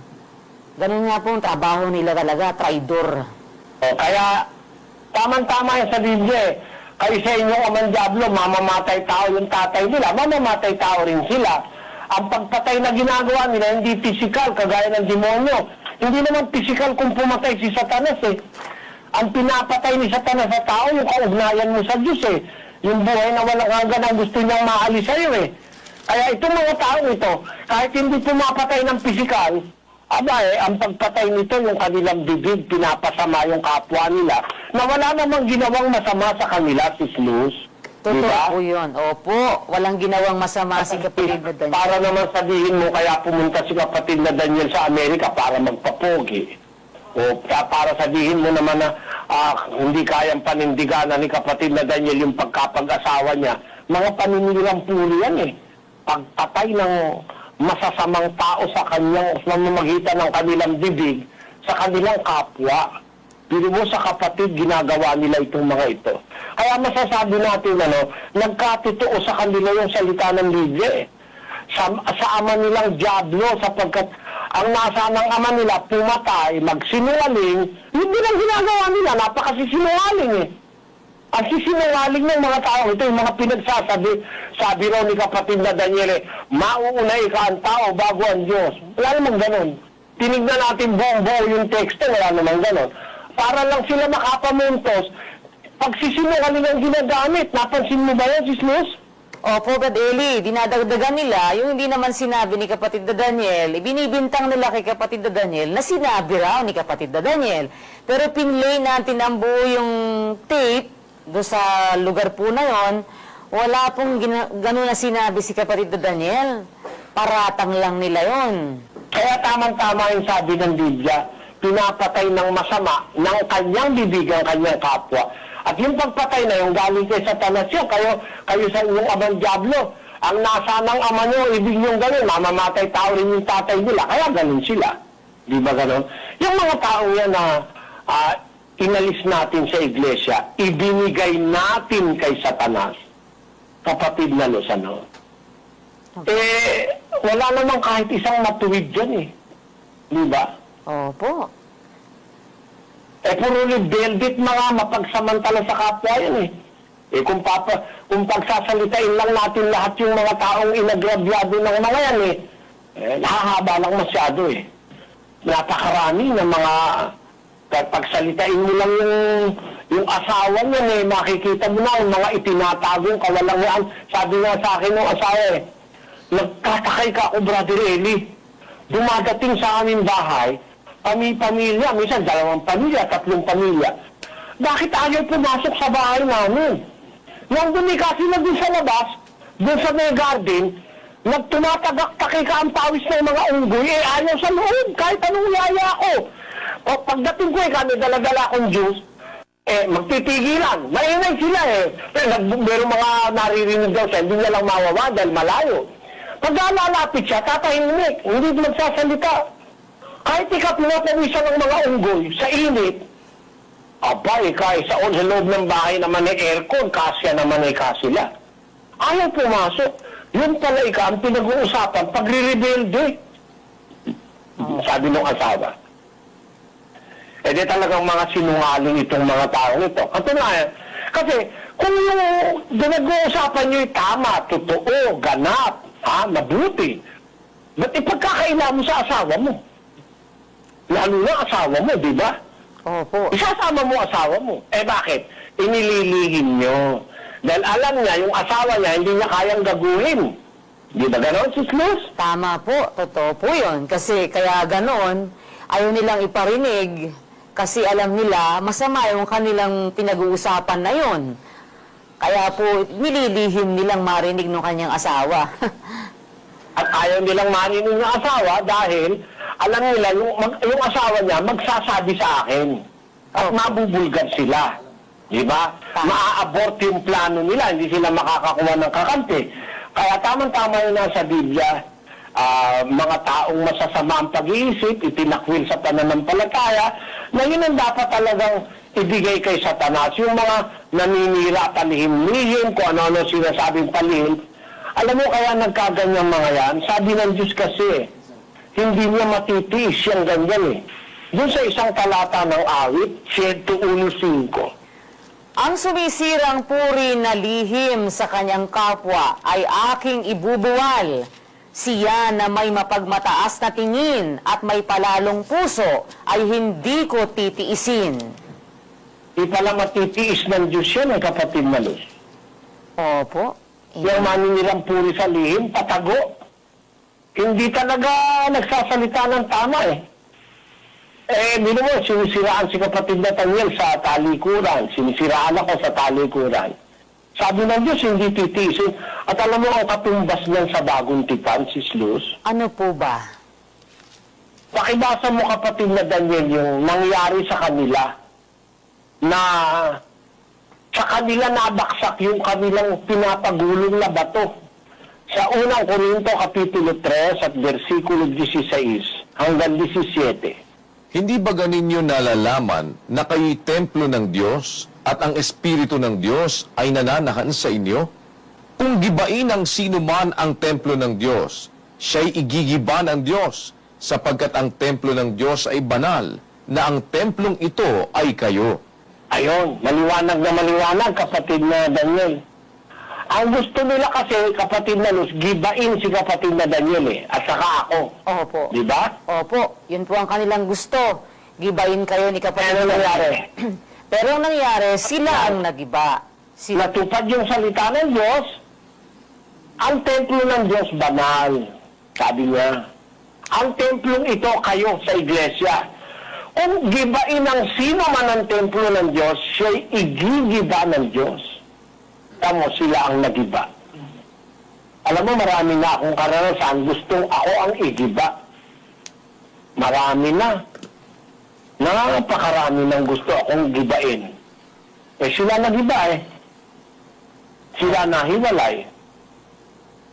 Ganun nga po ang trabaho nila talaga, traidor. Kaya, tama-tama yan sa Biblia eh. Kayo sa inyong amang Diablo, mamamatay tao yung tatay nila, mamamatay tao rin sila. Ang pagpatay na ginagawa nila, hindi physical, kagaya ng demonyo. Hindi naman physical kung pumatay si Satanas eh. Ang pinapatay ni Satanas sa tao, yung kaugnayan mo sa Diyos eh. Yung buhay na walang hanggan ang gusto niyang maalis sa'yo eh. Kaya itong mga taong ito, kahit hindi pumapatay ng physical, ang pagpatay nito, yung kanilang bibig, pinapasama yung kapwa nila, na wala namang ginawang masama sa kanila, Sis Luz. Totoo Diba? po yun. Opo, walang ginawang masama si Kapatid na Daniel. Para naman sabihin mo, kaya pumunta si Kapatid na Daniel sa Amerika para magpapogi. O para sabihin mo naman na hindi kayang panindiganan ni Kapatid na Daniel yung pagkapag-asawa niya. Mga paninilang puli yan eh. Pagpatay ng masasamang tao sa kanyang mamamagitan ng kanilang bibig sa kanilang kapwa. Pero mo sa kapatid, ginagawa nila itong mga ito. Kaya masasabi natin, nagkatotoo sa kanila yung salita ng Biblia eh. Sa ama nilang Diablo, sapagkat ang nasa ng ama nila pumatay, magsinungaling, yun din ang ginagawa nila, napakasisinungaling eh. Ang sisinungaling ng mga tao, ito yung mga pinagsasabi, sabi raw ni Kapatid na Daniel, mauunay ka ang tao bago ang Diyos. Wala namang ganon. Tinignan natin buong-buo yung teksto, wala namang ganon. Para lang sila makapamuntos, pagsisinungaling ang ginagamit. Napansin mo ba yan, Sis Luz? Opo, Brad Eli, dinadagdagan nila yung hindi naman sinabi ni Kapatid na Daniel, ibinibintang nila kay Kapatid na Daniel na sinabi raw ni Kapatid na Daniel. Pero pinlay natin ang buo yung tape do sa lugar po na yon, wala pong ganun na sinabi si Kapatid na Daniel. Paratang lang nila yon. Kaya tamang-tama yung sabi ng Biblia, pinapatay ng masama ng kanyang bibig ang kanyang kapwa. At yung pagpatay na yung galing kay Satanas yun, kayo sa inyong amang Diablo, ang nasa ng ama nyo, ibig nyo ganun, mamamatay tao rin yung tatay nila, kaya ganun sila. Di ba ganun? Yung mga tao yan na inalis natin sa iglesia, ibinigay natin kay Satanas. Kapatid na Luz, wala namang kahit isang matuwid dyan eh. Di ba? Opo. Puro rebeldet mga mapagsamantala sa kapwa yan eh. Kung pagsasalitain lang natin lahat yung mga taong inagrabyado ng mga yan nakahaba lang masyado eh. Napakarami ng mga pagsalitain mo lang yung asawa niya makikita mo na yung mga itinatagong kawalangan. Sabi nga sa akin ng asawa nagtatakay ka ako, Brother Eli. Dumadating sa aming bahay, pamilya, minsan 2 pamilya, 3 pamilya. Bakit ayaw pumasok sa bahay namin? Nung bumika sila dun sa labas, dun sa may garden, nagtumatagak-takika ang pawis ng mga unggoy, ayaw sa loob, kahit anong yaya ko. O pagdating ko kami dala-dala akong juice, magtitigilan. Maingay sila Meron mga naririnig daw siya, hindi niya lang mawawa dahil malayo. Pag lalapit siya, tatahimik, hindi magsasalita. Kahit pinapawisan ng mga unggoy sa init, abay, kahit sa loob ng bahay naman may aircon, kasya naman ay kasila. Ayaw pumasok. Yun pala ang pinag-uusapan, pagre-rebelde. Sabi ng asawa. Di talagang mga sinungaling itong mga taong ito. Katunayan, kasi kung yung nag-uusapan nyo tama, totoo, ganap, mabuti, ba't ipagkakaila mo sa asawa mo? Lalo na asawa mo, di ba? Opo. Isasama mo asawa mo. Bakit? Inililihim nyo. Dahil alam niya, yung asawa niya, hindi niya kayang gaguhin. Di ba ganon, Sis Luz? Tama po, totoo po yun. Kasi kaya ganon, ayaw nilang iparinig kasi alam nila masama yung kanilang pinag-uusapan na yun. Kaya po, nililihim nilang marinig ng kanyang asawa. At ayaw nilang marinig ng asawa dahil alam nila, yung asawa niya magsasabi sa akin. At mabubulgan sila. Di ba? Maa-abort yung plano nila, hindi sila makakakuha ng kakampi. Kaya tamang-tama yun nasa Biblia, mga taong masasama ang pag-iisip, itinakwil sa pananampalataya, na yun ang dapat talagang ibigay kay Satanas. Yung mga naninira, palihim-lihim, kung ano-ano sinasabing palihim. Alam mo kaya nagkaganyang mga yan? Sabi ng Diyos kasi, hindi niya matitiis yung ganyan Doon sa isang talata ng awit, 1:1-5. Ang sumisirang puri na lihim sa kanyang kapwa ay aking ibubuwal. Siya na may mapagmataas na tingin at may palalong puso ay hindi ko titiisin. Di pala matitiis ng Diyos yan, kapatid na Luz. Opo. Yung maninilang puri sa lihim, patago. Hindi talaga nagsasalita ng tama Bino mo, sinisiraan si kapatid Nathaniel sa talikuran. Sinisiraan ako sa talikuran. Sabi ng Diyos, hindi titiisin. At alam mo, ang katumbas niyan sa bagong tipan, Sis Luz. Ano po ba? Pakibasa mo, kapatid na Daniel, yung nangyari sa kanila na sa kanila nabaksak yung kanilang pinapagulong na bato. Sa unang Korinto, Kapitulo 3 at versikulo 16 hanggang 17. Hindi ba ganinyo nalalaman na kayo'y templo ng Diyos at ang Espiritu ng Diyos ay nananahan sa inyo? Kung gibain ng sino man ang templo ng Diyos, siya'y igigiba ng Diyos, sapagkat ang templo ng Diyos ay banal, na ang templong ito ay kayo. Ayon, maliwanag na maliwanag, kapatid na Daniel. Ang gusto nila kasi, kapatid na Luz, gibain si kapatid na Daniel at saka ako. Opo. Di ba? Opo. Yun po ang kanilang gusto. Gibain kayo ni kapatid. Ano nangyari? Pero ang nangyari, sila ang nagiba. Sila Natupad yung salita ng Diyos, ang templo ng Diyos banal. Sabi niya, ang templong ito kayo sa iglesia. Kung gibain ng sino man ang templo ng Diyos, siya'y igigiba ng Diyos. Tamo sila ang nagiba. Alam mo, marami na akong karanasan, gustong ako ang igiba. Marami na. Napakarami ng gusto akong gibain. Sila nagiba Sila nahiwalay.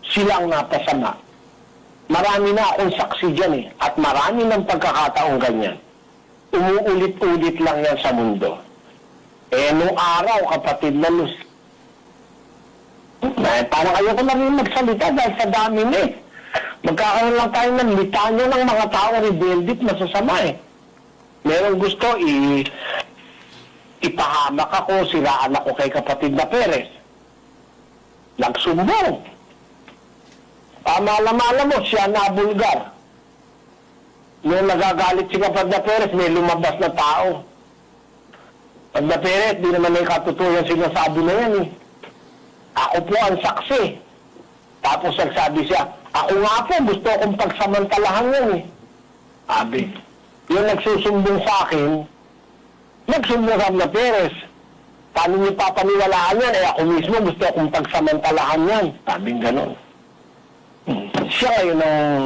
Sila ang napasama. Marami na akong saksi dyan At marami ng pagkakataong ganyan. Umuulit-ulit lang yan sa mundo. Nung araw, kapatid na Luz, parang ayoko na rin magsalita dahil sa dami Magkakaroon lang tayo ng litanyo ng mga tao rebelde at masasama Meron gusto ipahamak ako, siraan ako kay kapatid na Perez. Nagsumbong. Malam-malam mo, siya nabulgar. Nung nagagalit si kapatid na Perez, may lumabas na tao. Pag na Perez, di naman may katutuyan sinasabi na yan Ako po ang saksi. Tapos nagsabi siya, ako nga po, gusto akong pagsamantalahan yan Sabi. Yung nagsusumbong sa akin, nagsumbong sa na Perez. Paano niyo papaniwalaan yan? Eh ako mismo gusto akong pagsamantalahan yan. Sabing ganon. Siya ngayon ang...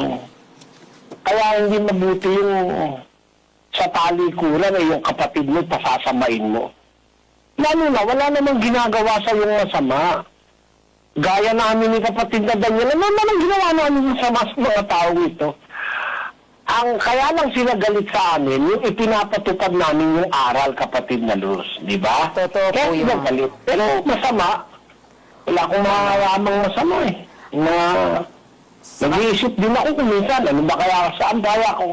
Kaya hindi mabuti yung sa talikuran ay yung kapatid mo pasasamain mo. Lalo na, wala namang ginagawa sa yung masama. Gaya namin ni kapatid na Daniel, ano naman ginawa namin yung sama sa mga tao ito? Ang kaya lang sila galit sa amin, yung ipinapatupad namin yung aral, kapatid na Luz. Di ba? Totoo po Kaya sila yun. galit. Pero masama, wala akong makakayamang masama eh. Na, nag-iisip din ako kung minsan, ano ba kaya, saan kaya ako?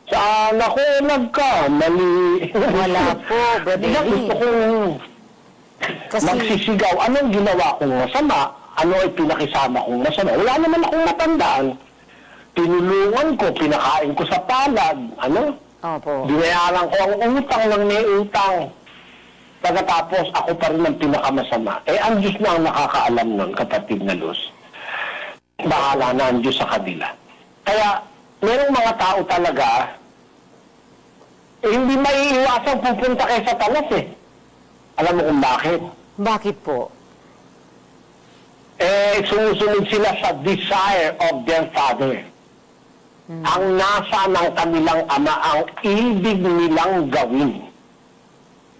Saan ako nagkamali? Wala po, Brother Di ba Eli. gusto kong Kasi, magsisigaw, anong ginawa kong masama? Ano ay pinakisama kong masama? Wala naman akong matandaan. Tinulungan ko, pinakain ko sa palad. Ano? opo. Binayaran ko ang utang ng may utang. Pagkatapos, ako pa rin ang pinakamasama. Eh, ang Diyos na ang nakakaalam nun, kapatid na Luz. Bahala na ang Diyos sa kanila. Kaya, merong mga tao talaga, hindi maiiwasang pupunta kay Satanas eh. Alam mo kung bakit? Bakit po? Sumusunod sila sa desire of their father. Ang nasa ng kanilang ama, ang ibig nilang gawin.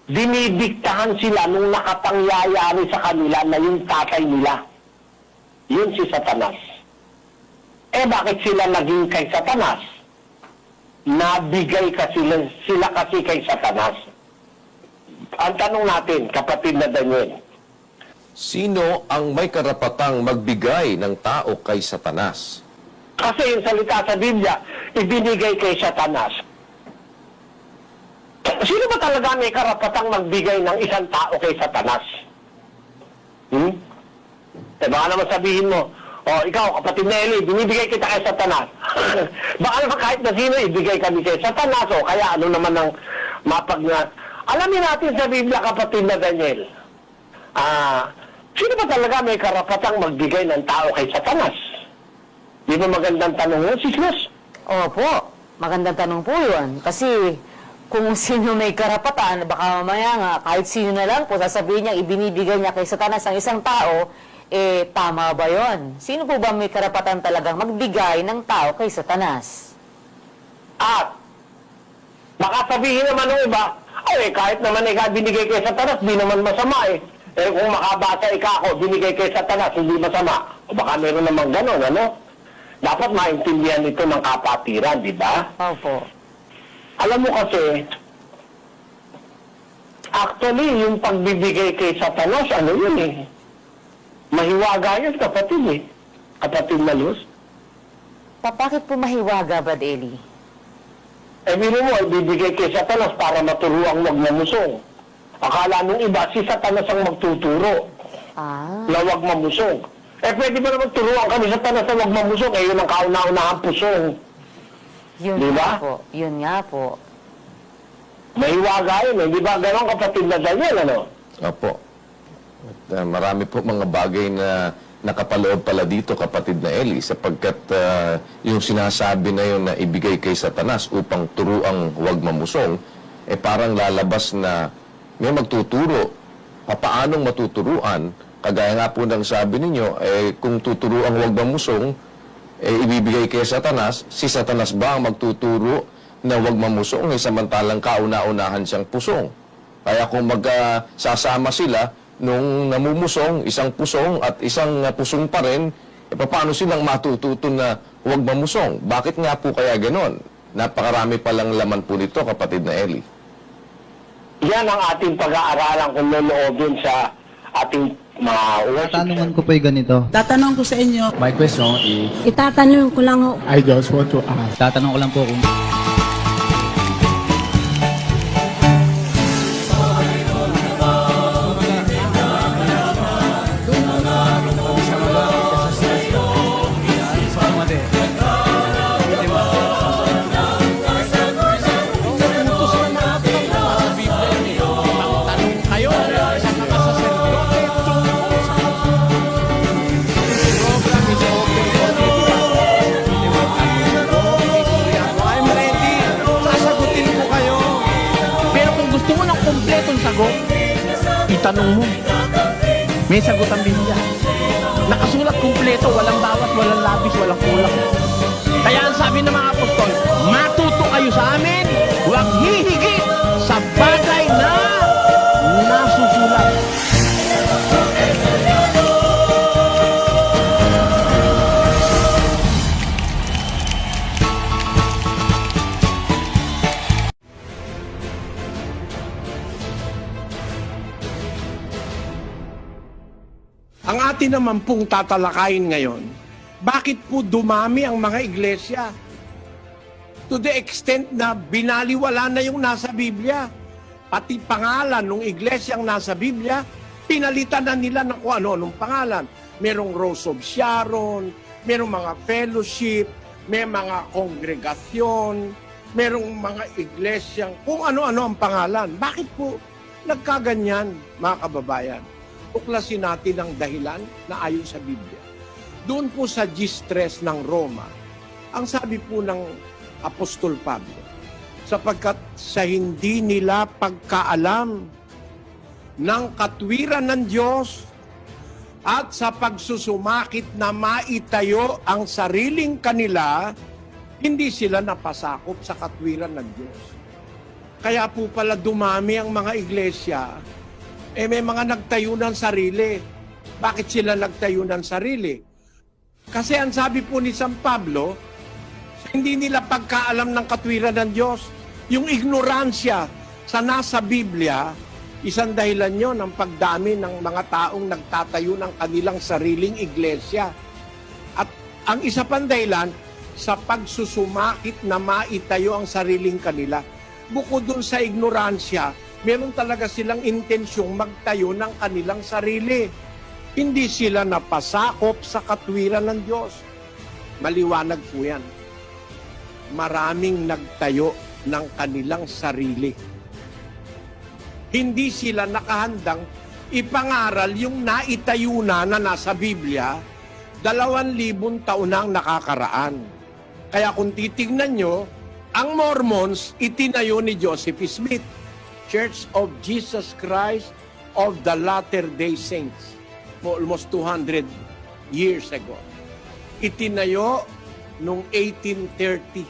Dinidiktahan sila nung nakapangyayari sa kanila na yung tatay nila. Yun si Satanas. Bakit sila naging kay Satanas? Nabigay sila kasi kay Satanas. Ang tanong natin, kapatid na Daniel, Sino ang may karapatang magbigay ng tao kay Satanas? kasi yung salita sa Biblia, ibinigay kay Satanas. Sino ba talaga may karapatang magbigay ng isang tao kay Satanas? Baka naman sabihin mo, ikaw, kapatid na Eli, binibigay kita kay Satanas. Baka naman kahit na sino, ibigay kami kay Satanas, o kaya ano naman ang mapag... Alamin natin sa Biblia, kapatid na Daniel, sino ba talaga may karapatang magbigay ng tao kay Satanas? Di ba magandang tanong yun, Sis Luz? Opo, magandang tanong po yun. Kasi kung sino may karapatan, baka mamaya nga, kahit sino na lang po, sasabihin niya, ibinibigay niya kay Satanas ang isang tao, tama ba yon? Sino po ba may karapatan talagang magbigay ng tao kay Satanas? At, baka sabihin naman ng iba, kahit naman ikaw binigay kay Satanas, di naman masama eh. Kung makabasa ako, binigay kay Satanas, hindi masama. O baka meron naman ganon, ano? Dapat maintindihan ito ng kapatiran, di ba? Opo. Alam mo kasi, actually, yung pagbibigay kay Satanas, ano yun eh? Mahiwaga yun, kapatid eh. Kapatid na Luz. Bakit po mahiwaga, Brad Eli? Biro mo, ibibigay kay Satanas para maturuang wag mamusong. Akala nung iba, si Satanas ang magtuturo na wag mamusong. Pwede ba naman turuan kami sa Satanas na wag mamusong? Yun ang kauna-unahang pusong. Yun Diba? nga po. Yun nga po. Mahiwaga yun eh. Di ba ganon, kapatid na Daniel, ano? Opo. At, marami po mga bagay na nakapaloob pala dito, kapatid na Eli, sapagkat yung sinasabi na yun na ibigay kay Satanas upang turuang huwag mamusong, parang lalabas na may magtuturo. Paanong matuturuan? Kagaya nga po ng sabi ninyo, kung tuturuang huwag mamusong, ibibigay kay Satanas, si Satanas ba ang magtuturo na huwag mamusong, samantalang kauna-unahan siyang pusong? Kaya kung magkasasama sila, nung namumusong, isang pusong at isang pusong pa rin, paano silang matututo na huwag mamusong? Bakit nga po kaya ganon? Napakarami palang laman po nito, kapatid na Eli. Yan ang ating pag-aaralan kung loloobin sa ating mga worship. Tatanungan ko po yung ganito. Tatanong ko sa inyo, My question is, Itatanong ko lang ho. I just want to ask. tatanong ko lang po kung I'm ready. Sasagutin ko kayo. Pero kung gusto mo ng kompletong sagot, tanong mo. May sagot ang Biblia. Nakasulat kumpleto, walang bawas, walang labis, walang kulang. Kaya ang sabi ng mga apostol, matuto kayo sa amin, huwag hihigit sa bagay na nasusulat. Ang atin naman pong tatalakayin ngayon, bakit po dumami ang mga iglesia? To the extent na binaliwala na yung nasa Biblia. Pati pangalan ng iglesyang nasa Biblia, pinalitan na nila ng kung ano-anong pangalan. Merong Rose of Sharon, merong mga fellowship, may mga kongregasyon, merong mga iglesyang kung ano-ano ang pangalan. Bakit po nagkaganyan, mga kababayan? Tuklasin natin ang dahilan na ayon sa Biblia. Doon po sa G-stress ng Roma, ang sabi po ng Apostol Pablo, sapagkat sa hindi nila pagkaalam ng katwiran ng Diyos at sa pagsusumakit na maitayo ang sariling kanila, hindi sila napasakop sa katwiran ng Diyos. Kaya po pala dumami ang mga iglesia, may mga nagtayo ng sarili. Bakit sila nagtayo ng sarili? Kasi ang sabi po ni San Pablo, hindi nila pagkaalam ng katwiran ng Diyos. Yung ignoransya sa nasa Biblia, isang dahilan yon ang pagdami ng mga taong nagtatayo ng kanilang sariling iglesia. At ang isa pang dahilan, sa pagsusumakit na maitayo ang sariling kanila. Bukod dun sa ignoransya, meron talaga silang intensyong magtayo ng kanilang sarili. Hindi sila napasakop sa katwiran ng Diyos. Maliwanag po yan. Maraming nagtayo ng kanilang sarili. Hindi sila nakahandang ipangaral yung naitayo na nasa Biblia 2,000 taon na ang nakakaraan. Kaya kung titignan nyo, ang Mormons itinayo ni Joseph Smith, Church of Jesus Christ of the Latter-day Saints, almost 200 years ago. Itinayo noong 1830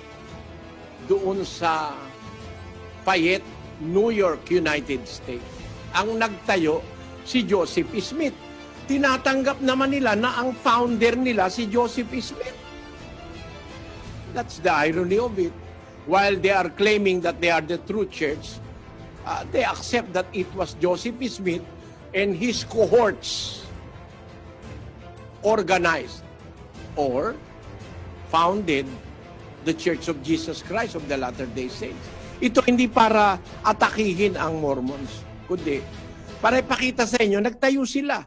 doon sa Fayette, New York, United States. Ang nagtayo si Joseph Smith. Tinatanggap naman nila na ang founder nila si Joseph Smith. That's the irony of it. While they are claiming that they are the true church, they accept that it was Joseph Smith and his cohorts organized or founded the Church of Jesus Christ of the Latter-day Saints. Ito hindi para atakihin ang Mormons, kundi para ipakita sa inyo, nagtayo sila.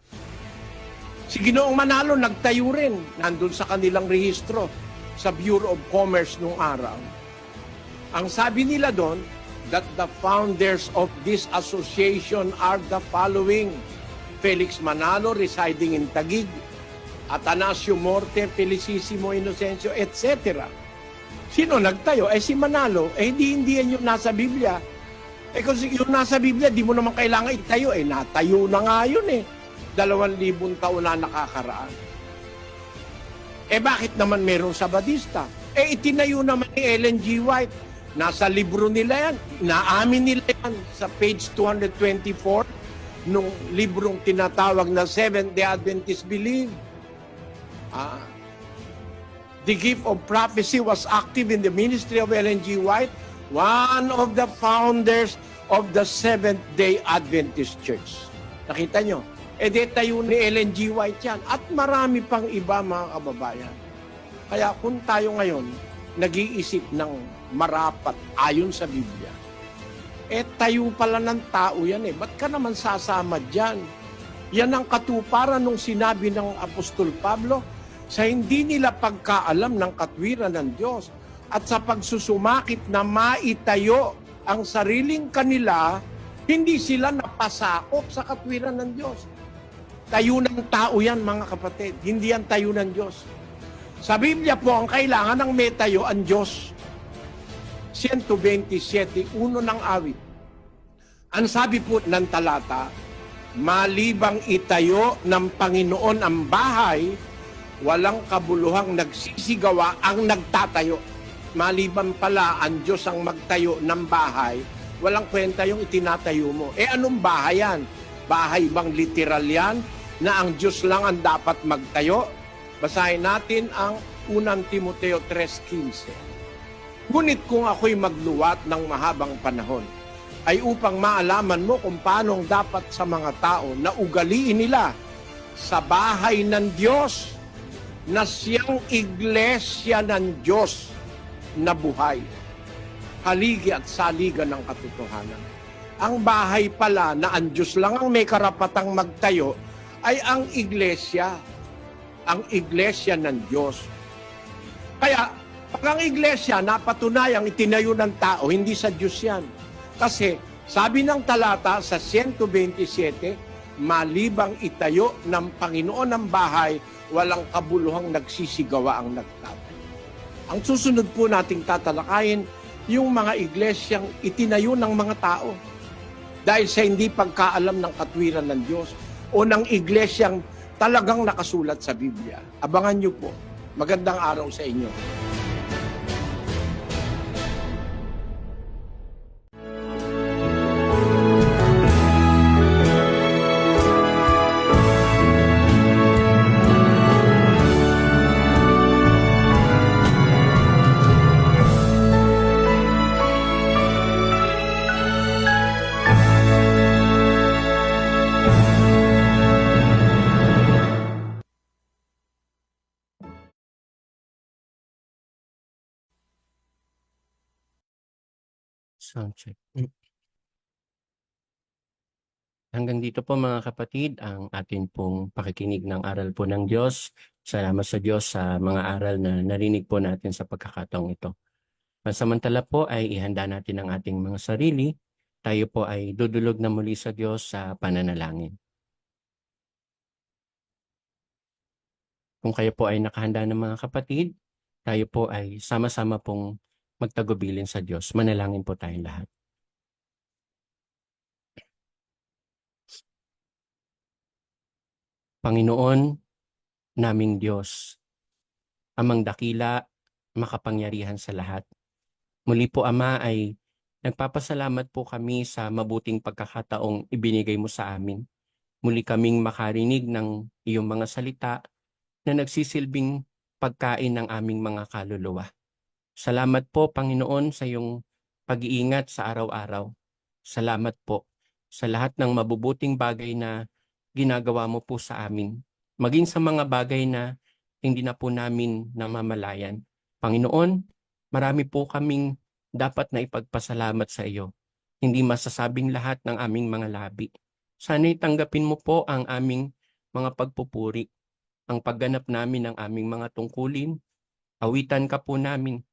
Si Ginoong Manalo nagtayo rin, nandun sa kanilang rehistro sa Bureau of Commerce nung araw. Ang sabi nila doon, that the founders of this association are the following: Felix Manalo residing in Taguig, Atanasio Morte, Felicissimo Inocencio, etc. Sino nagtayo? Si Manalo. Hindi yan yung nasa Biblia. Kung yung nasa Biblia, di mo naman kailangan itayo. Natayo na nga yun 2,000 taon na nakakaraan. Bakit naman merong Sabadista? Itinayo naman ni Ellen G. White. Nasa libro nila yan. Naamin nila yan sa page 224 nung librong tinatawag na Seventh-day Adventist Believe. The gift of prophecy was active in the ministry of Ellen G. White, one of the founders of the Seventh-day Adventist Church. Nakita nyo? Tayo ni Ellen G. White yan. At marami pang iba, mga kababayan. Kaya kung tayo ngayon nag-iisip ng marapat ayon sa Biblia, tayo pala ng tao yan Ba't ka naman sasama dyan? Yan ang katuparan nung sinabi ng Apostol Pablo, sa hindi nila pagkaalam ng katwiran ng Diyos at sa pagsusumakit na maitayo ang sariling kanila, hindi sila napasakop sa katwiran ng Diyos. Tayo ng tao yan, mga kapatid. Hindi yan tayo ng Diyos. Sa Biblia po, ang kailangan ng may tayo ang Diyos. 127, 1 ng awit. Ang sabi po ng talata, malibang itayo ng Panginoon ang bahay, walang kabuluhang nagsisigawa ang nagtatayo. Maliban pala ang Diyos ang magtayo ng bahay, walang kwenta yung itinatayo mo. Anong bahay yan? Bahay bang literal yan na ang Diyos lang ang dapat magtayo? Basahin natin ang 1 Timoteo 3:15. Ngunit kung ako'y magluwat ng mahabang panahon, ay upang maalaman mo kung paano dapat sa mga tao na ugaliin nila sa bahay ng Diyos, na siyang iglesia ng Diyos na buhay, haligi at saligan ng katotohanan. Ang bahay pala na ang Diyos lang ang may karapatang magtayo ay ang iglesia ng Diyos. Kaya, pag ang iglesia napatunayang itinayo ng tao, hindi sa Diyos yan. Kasi, sabi ng talata sa 127, malibang itayo ng Panginoon ng bahay, walang kabuluhang nagsisigawa ang nagtatayo. Ang susunod po nating tatalakayin, yung mga iglesyang itinayo ng mga tao dahil sa hindi pagkaalam ng katwiran ng Diyos o ng iglesyang talagang nakasulat sa Biblia. Abangan niyo po. Magandang araw sa inyo. Sound check. Hanggang dito po mga kapatid ang atin pong pakikinig ng aral po ng Diyos. Salamat sa Diyos sa mga aral na narinig po natin sa pagkakataong ito. Pansamantala po ay ihanda natin ang ating mga sarili. Tayo po ay dudulog na muli sa Diyos sa pananalangin. Kung kayo po ay nakahanda ng mga kapatid, tayo po ay sama-sama pong magtagubilin sa Diyos. Manalangin po tayong lahat. Panginoon, naming Diyos, amang dakila, makapangyarihan sa lahat. Muli po, Ama, ay nagpapasalamat po kami sa mabuting pagkakataong ibinigay mo sa amin. Muli kaming makarinig ng iyong mga salita na nagsisilbing pagkain ng aming mga kaluluwa. Salamat po, Panginoon, sa iyong pag-iingat sa araw-araw. Salamat po sa lahat ng mabubuting bagay na ginagawa mo po sa amin, maging sa mga bagay na hindi na po namin namamalayan. Panginoon, marami po kaming dapat na ipagpasalamat sa iyo. Hindi masasabing lahat ng aming mga labi. Sana'y tanggapin mo po ang aming mga pagpupuri, ang pagganap namin ng aming mga tungkulin, awitan ka po namin,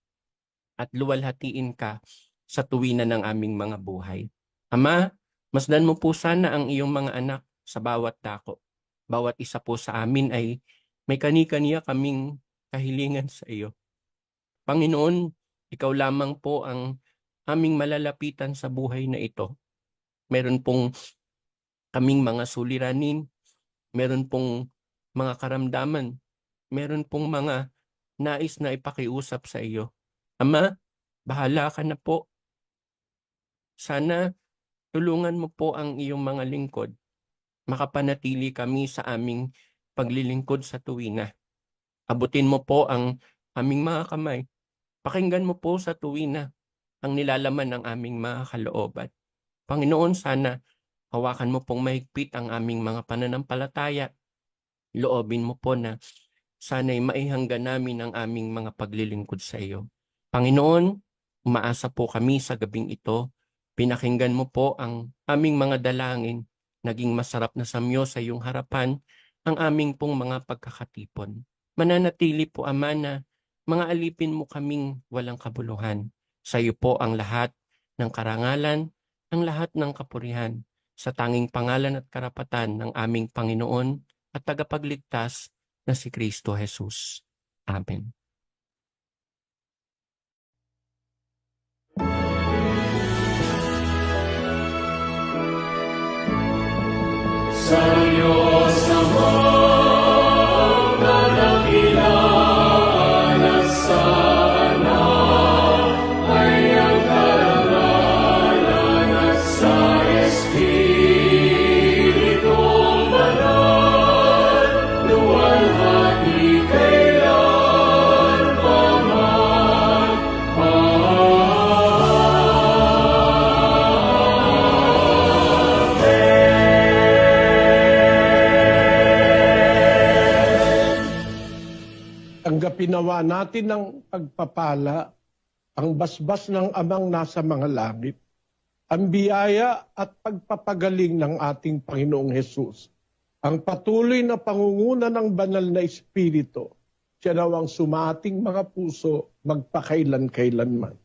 at luwalhatiin ka sa tuwinan ng aming mga buhay. Ama, masdan mo po sana ang iyong mga anak sa bawat dako. Bawat isa po sa amin ay may kani-kaniya kaming kahilingan sa iyo. Panginoon, ikaw lamang po ang aming malalapitan sa buhay na ito. Meron pong kaming mga suliranin, meron pong mga karamdaman, meron pong mga nais na ipakiusap sa iyo. Ama, bahala ka na po. Sana tulungan mo po ang iyong mga lingkod. Makapanatili kami sa aming paglilingkod sa tuwina. Abutin mo po ang aming mga kamay. Pakinggan mo po sa tuwina ang nilalaman ng aming mga kalooban. Panginoon, sana hawakan mo pong mahigpit ang aming mga pananampalataya. Loobin mo po na sana'y maihanggan namin ang aming mga paglilingkod sa iyo. Panginoon, umaasa po kami sa gabing ito. Pinakinggan mo po ang aming mga dalangin. Naging masarap na samyo sa iyong harapan ang aming pong mga pagkakatipon. Mananatili po, Ama, na mga alipin mo kaming walang kabuluhan. Sa iyo po ang lahat ng karangalan, ang lahat ng kapurihan, sa tanging pangalan at karapatan ng aming Panginoon at tagapagligtas na si Kristo Jesus. Amen. Tanggapin nawa natin ng pagpapala ang basbas ng Amang nasa mga langit, ang biyaya at pagpapagaling ng ating Panginoong Hesus, ang patuloy na pangunguna ng banal na Espiritu, siya daw ang sumating mga puso magpakailan-kailanman.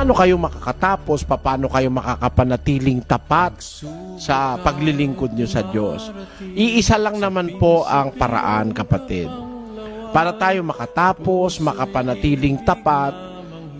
Paano kayo makakatapos? Paano kayo makakapanatiling tapat sa paglilingkod nyo sa Diyos? Iisa lang naman po ang paraan, kapatid. Para tayo makatapos, makapanatiling tapat,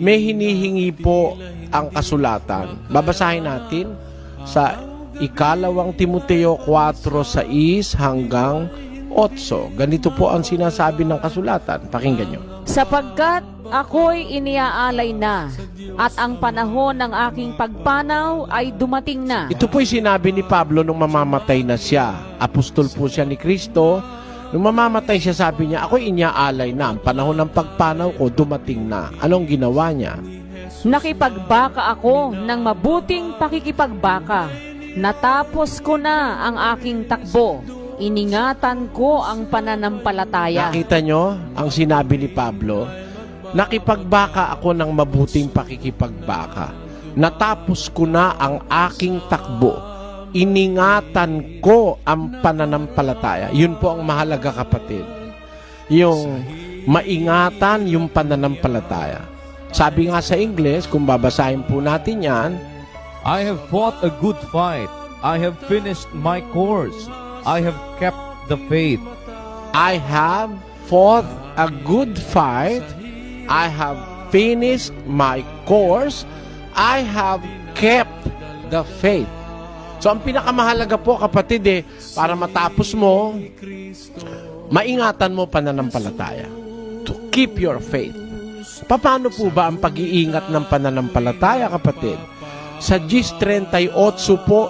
may hinihingi po ang kasulatan. Babasahin natin sa 2 Timoteo 4:6 hanggang 8. Ganito po ang sinasabi ng kasulatan. Pakinggan nyo. Sapagkat ako'y iniaalay na, at ang panahon ng aking pagpanaw ay dumating na. Ito po'y sinabi ni Pablo nung mamamatay na siya. Apostol po siya ni Kristo. Nung mamamatay siya, sabi niya, ako'y iniaalay na. Ang panahon ng pagpanaw ko dumating na. Anong ginawa niya? Nakipagbaka ako ng mabuting pakikipagbaka. Natapos ko na ang aking takbo. Iningatan ko ang pananampalataya. Nakita nyo ang sinabi ni Pablo? Nakipagbaka ako ng mabuting pakikipagbaka. Natapos ko na ang aking takbo. Iningatan ko ang pananampalataya. Yun po ang mahalaga, kapatid. Yung maingatan yung pananampalataya. Sabi nga sa English, kung babasahin po natin yan, I have fought a good fight. I have finished my course. I have kept the faith. I have fought a good fight. I have finished my course. I have kept the faith. So, ang pinakamahalaga po, kapatid, para matapos mo, maingatan mo pananampalataya. To keep your faith. Paano po ba ang pag-iingat ng pananampalataya, kapatid? Sa 10:38 po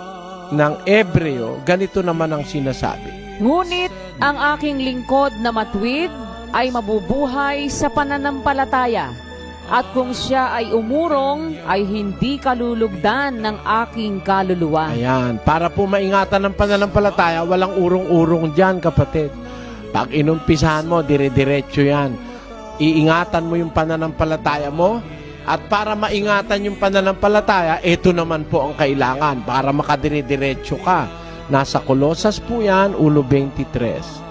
ng Ebreo, ganito naman ang sinasabi. Ngunit ang aking lingkod na matuwid ay mabubuhay sa pananampalataya, at kung siya ay umurong, ay hindi kalulugdan ng aking kaluluwa. Ayan, para po maingatan ng pananampalataya, walang urong-urong dyan, kapatid. Pag inumpisahan mo, dire-diretso yan. Iingatan mo yung pananampalataya mo, at para maingatan yung pananampalataya, ito naman po ang kailangan para makadire-diretso ka. Nasa Kolosas po yan, ulo 23.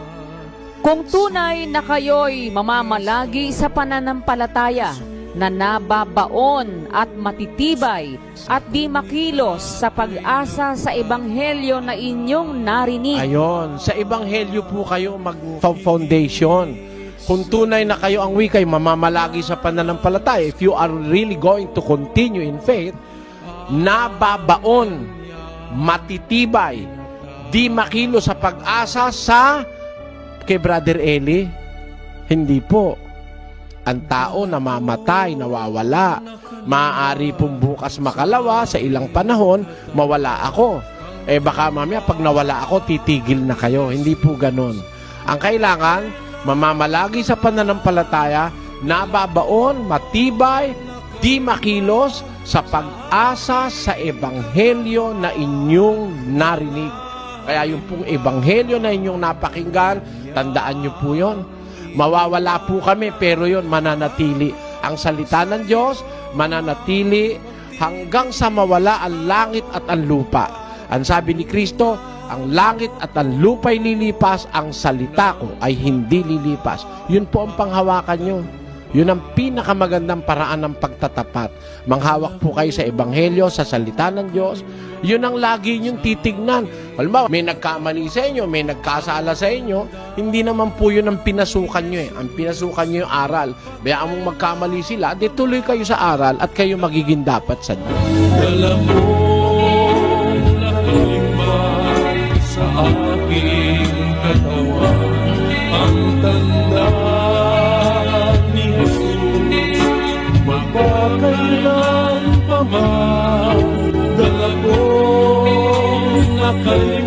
Kung tunay na kayo'y mamamalagi sa pananampalataya, na nababaon at matitibay at di makilos sa pag-asa sa ebanghelyo na inyong narinig. Ayon, sa ebanghelyo po kayo mag-foundation. Kung tunay na kayo ang wikay mamamalagi sa pananampalataya, if you are really going to continue in faith, nababaon, matitibay, di makilo sa pag-asa sa kay Brother Eli, hindi po. Ang tao namamatay, nawawala. Maaari pong bukas makalawa, sa ilang panahon, mawala ako. Baka mamaya pag nawala ako, titigil na kayo. Hindi po ganun. Ang kailangan, mamamalagi sa pananampalataya, nababaon, matibay, di makilos sa pag-asa sa ebanghelyo na inyong narinig. Kaya yung pong ebanghelyo na inyong napakinggan, tandaan nyo po yun. Mawawala po kami, pero yun, mananatili. Ang salita ng Diyos, mananatili hanggang sa mawala ang langit at ang lupa. Ang sabi ni Kristo, ang langit at ang lupa'y lilipas, ang salita ko ay hindi lilipas. Yun po ang panghawakan nyo. Yun ang pinakamagandang paraan ng pagtatapat. Manghawak po kayo sa Ebanghelyo, sa salita ng Diyos. Yun ang lagi nyong titignan. Halimbawa, may nagkamali sa inyo, may nagkasala sa inyo, hindi naman po yun ang pinasukan nyo eh. Ang pinasukan nyo yung aral. Bayaan mong magkamali sila, di tuloy kayo sa aral at kayo magiging dapat sa Diyos. Alam mo, nakalimba sa aking katawan ang tanda ni Jesus. Magpakailan pa man, dala ko nakalimba